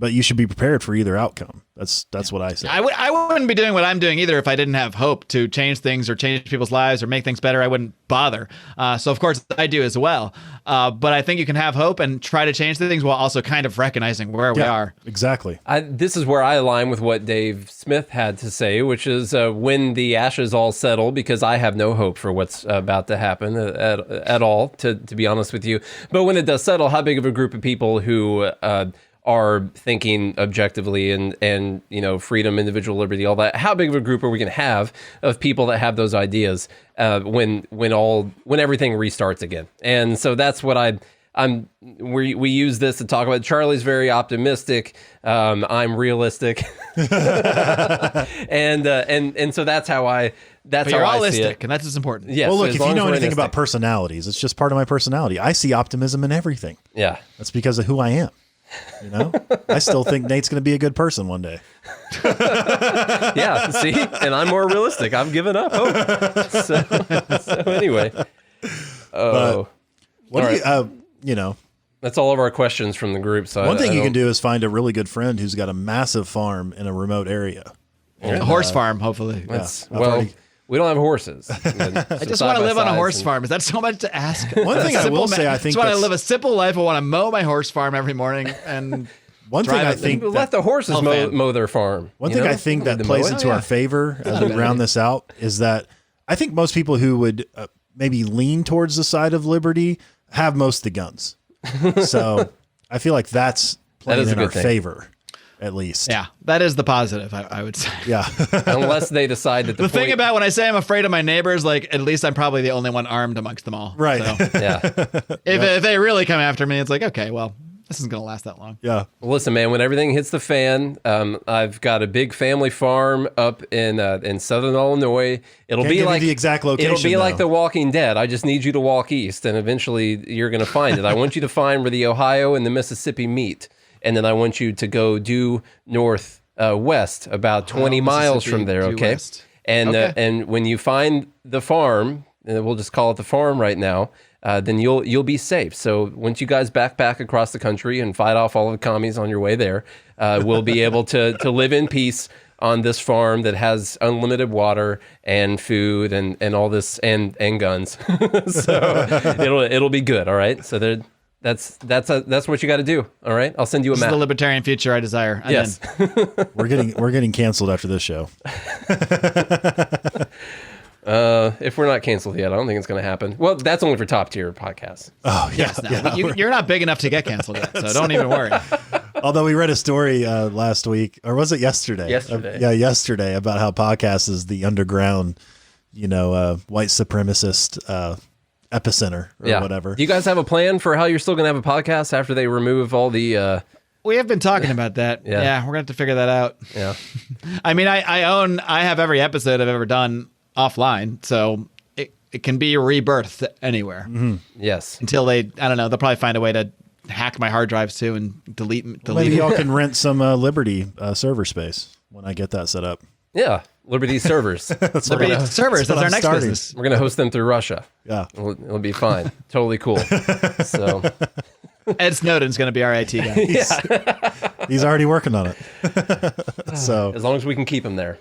But you should be prepared for either outcome. That's what I say. I wouldn't be doing what I'm doing either if I didn't have hope to change things or change people's lives or make things better. I wouldn't bother. So of course I do as well. But I think you can have hope and try to change things while also kind of recognizing where we are. Exactly. This is where I align with what Dave Smith had to say, which is when the ashes all settle, because I have no hope for what's about to happen at all, to be honest with you. But when it does settle, how big of a group of people who are thinking objectively and freedom, individual liberty, all that, how big of a group are we going to have of people that have those ideas when everything restarts again? And so that's what we use this to talk about. Charlie's very optimistic. I'm realistic. and so that's how I But you're realistic, and that's what's important. Yes. Well, look, so if you know anything realistic about personalities, it's just part of my personality. I see optimism in everything. Yeah. That's because of who I am. I still think Nate's going to be a good person one day. Yeah, see? And I'm more realistic. I've given up hope. So anyway. What do you, that's all of our questions from the group. So one thing you can do is find a really good friend who's got a massive farm in a remote area. A horse farm, hopefully. We don't have horses. I just want to live on a horse farm. Is that so much to ask? One thing I will say, I think I want to live a simple life. I want to mow my horse farm every morning and one thing I think let the horses mow their farm. One thing I think that plays into our favor as we round this out is that I think most people who would maybe lean towards the side of liberty have most of the guns. So I feel like that's playing in our favor. At least. Yeah, that is the positive, I would say. Yeah. Unless they decide that the thing about when I say I'm afraid of my neighbors, like, at least I'm probably the only one armed amongst them all. Right. So, yeah. If they really come after me, it's like, okay, well, this isn't going to last that long. Yeah. Well, listen, man, when everything hits the fan, I've got a big family farm up in southern Illinois. It'll Can't be give like you the exact location. It'll be like The Walking Dead. I just need you to walk east, and eventually you're going to find it. I want you to find where the Ohio and the Mississippi meet. And then I want you to go due north west about 20 miles from there, okay? And when you find the farm, and we'll just call it the farm right now, then you'll be safe. So once you guys backpack across the country and fight off all of the commies on your way there, we'll be able to live in peace on this farm that has unlimited water and food and all this and guns. So it'll be good, all right? So that's what you got to do. All right, I'll send you a map. This is the libertarian future I desire. Yes, we're getting canceled after this show. If we're not canceled yet, I don't think it's going to happen. Well, that's only for top tier podcasts. Oh yeah, yes, you're not big enough to get canceled yet, so don't even worry. Although we read a story last week, or was it yesterday? Yesterday about how podcast is the underground, white supremacist. Epicenter or whatever. Do you guys have a plan for how you're still going to have a podcast after they remove all the... We have been talking about that. Yeah, we're going to have to figure that out. Yeah. I mean, I have every episode I've ever done offline, so it can be rebirthed anywhere. Mm-hmm. Yes. Until they'll probably find a way to hack my hard drives too and delete maybe y'all can rent some Liberty server space when I get that set up. Yeah. Liberty servers. Liberty servers. That's our next business. We're going to host them through Russia. Yeah. It'll be fine. Totally cool. So Ed Snowden's going to be our IT guy. He's already working on it. So as long as we can keep him there.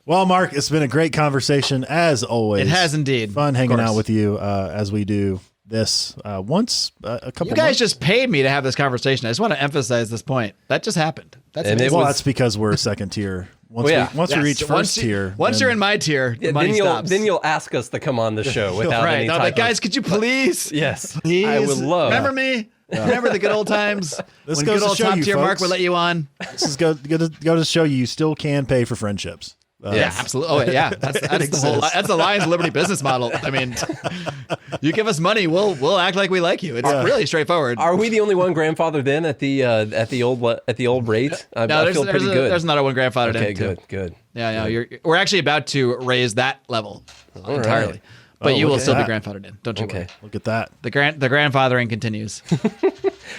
Well, Mark, it's been a great conversation as always. It has indeed. Fun hanging out with you as we do this once a couple. You guys months. just paid me to have this conversation. I just want to emphasize this point. That just happened. That's because we're second tier. Once we reach first tier, once you're in my tier, the money stops. Then you'll ask us to come on the show without any type like, guys, could you please? Yes, please. I would love. Remember me? Yeah. Remember the good old times this when goes good old to show top you, tier folks. Mark would let you on? This is go to show you still can pay for friendships. Yeah, absolutely. Oh, yeah. That's that's the Lions of Liberty business model. I mean, you give us money, we'll act like we like you. It's really straightforward. Are we the only one grandfathered in at the old rate? I feel pretty good. There's another one grandfathered in. Okay, good. Yeah, no, we're actually about to raise that level entirely. Right. But you will still that. be grandfathered in. Don't you worry. Look at that. The grandfathering continues.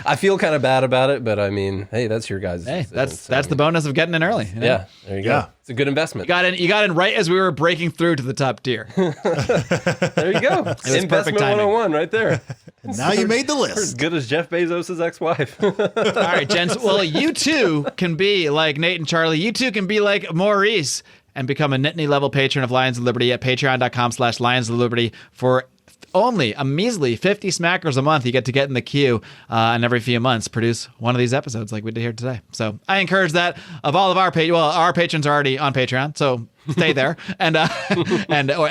I feel kind of bad about it, but I mean, hey, that's your guys'. Hey, that's the bonus of getting in early. You know? Yeah, there you go. Yeah. It's a good investment. You got in right as we were breaking through to the top tier. There you go. Investment 101 right there. And now you made the As list. good as Jeff Bezos' ex-wife. All right, gents. Well, you too can be like Nate and Charlie. You too can be like Maurice and become a Nittany level patron of Lions of Liberty at patreon.com/Lions of Liberty for only a measly 50 smackers a month. You get to get in the queue and every few months produce one of these episodes like we did here today. So I encourage that of all of our our patrons are already on Patreon, so stay there and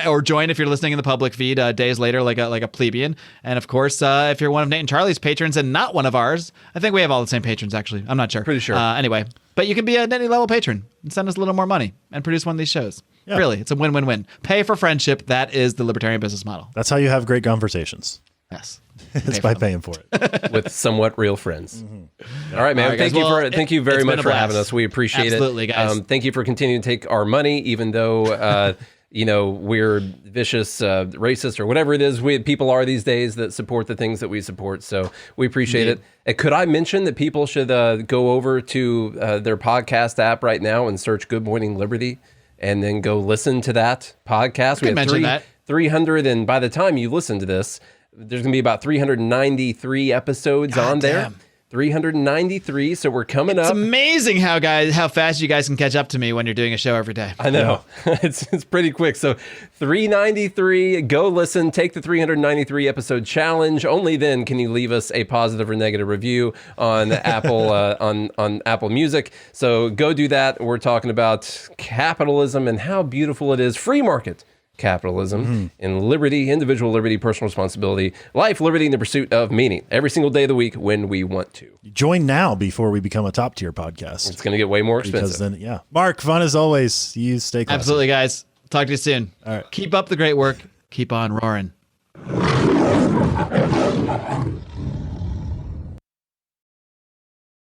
or join if you're listening in the public feed days later like a plebeian. And of course, if you're one of Nate and Charlie's patrons and not one of ours, I think we have all the same patrons actually. I'm not sure. Pretty sure. Anyway, but you can be a Nittany level patron and send us a little more money and produce one of these shows. Yeah. Really, it's a win-win-win. Pay for friendship. That is the Libertarian business model. That's how you have great conversations. Yes. It's by paying for it. With somewhat real friends. Mm-hmm. All right, man. All right, guys. Thank you very much for having us. We appreciate Absolutely, it. guys. Thank you for continuing to take our money, even though we're vicious, racist, or whatever it is people are these days that support the things that we support. So we appreciate it. And could I mention that people should go over to their podcast app right now and search Good Morning Liberty, and then go listen to that podcast? We have 300, and by the time you listen to this, there's going to be about 393 episodes on there. 393, so we're coming up. It's amazing how fast you guys can catch up to me when you're doing a show every day. I know. It's pretty quick. So 393, go listen, take the 393 episode challenge. Only then can you leave us a positive or negative review on Apple on Apple Music. So go do that. We're talking about capitalism and how beautiful it is. Free market capitalism and liberty, individual liberty, personal responsibility, life, liberty, and the pursuit of meaning every single day of the week when we want to. Join now before we become a top tier podcast. It's going to get way more expensive. Because then, Mark, fun as always. You stay classy. Absolutely, guys. Talk to you soon. All right. Keep up the great work. Keep on roaring.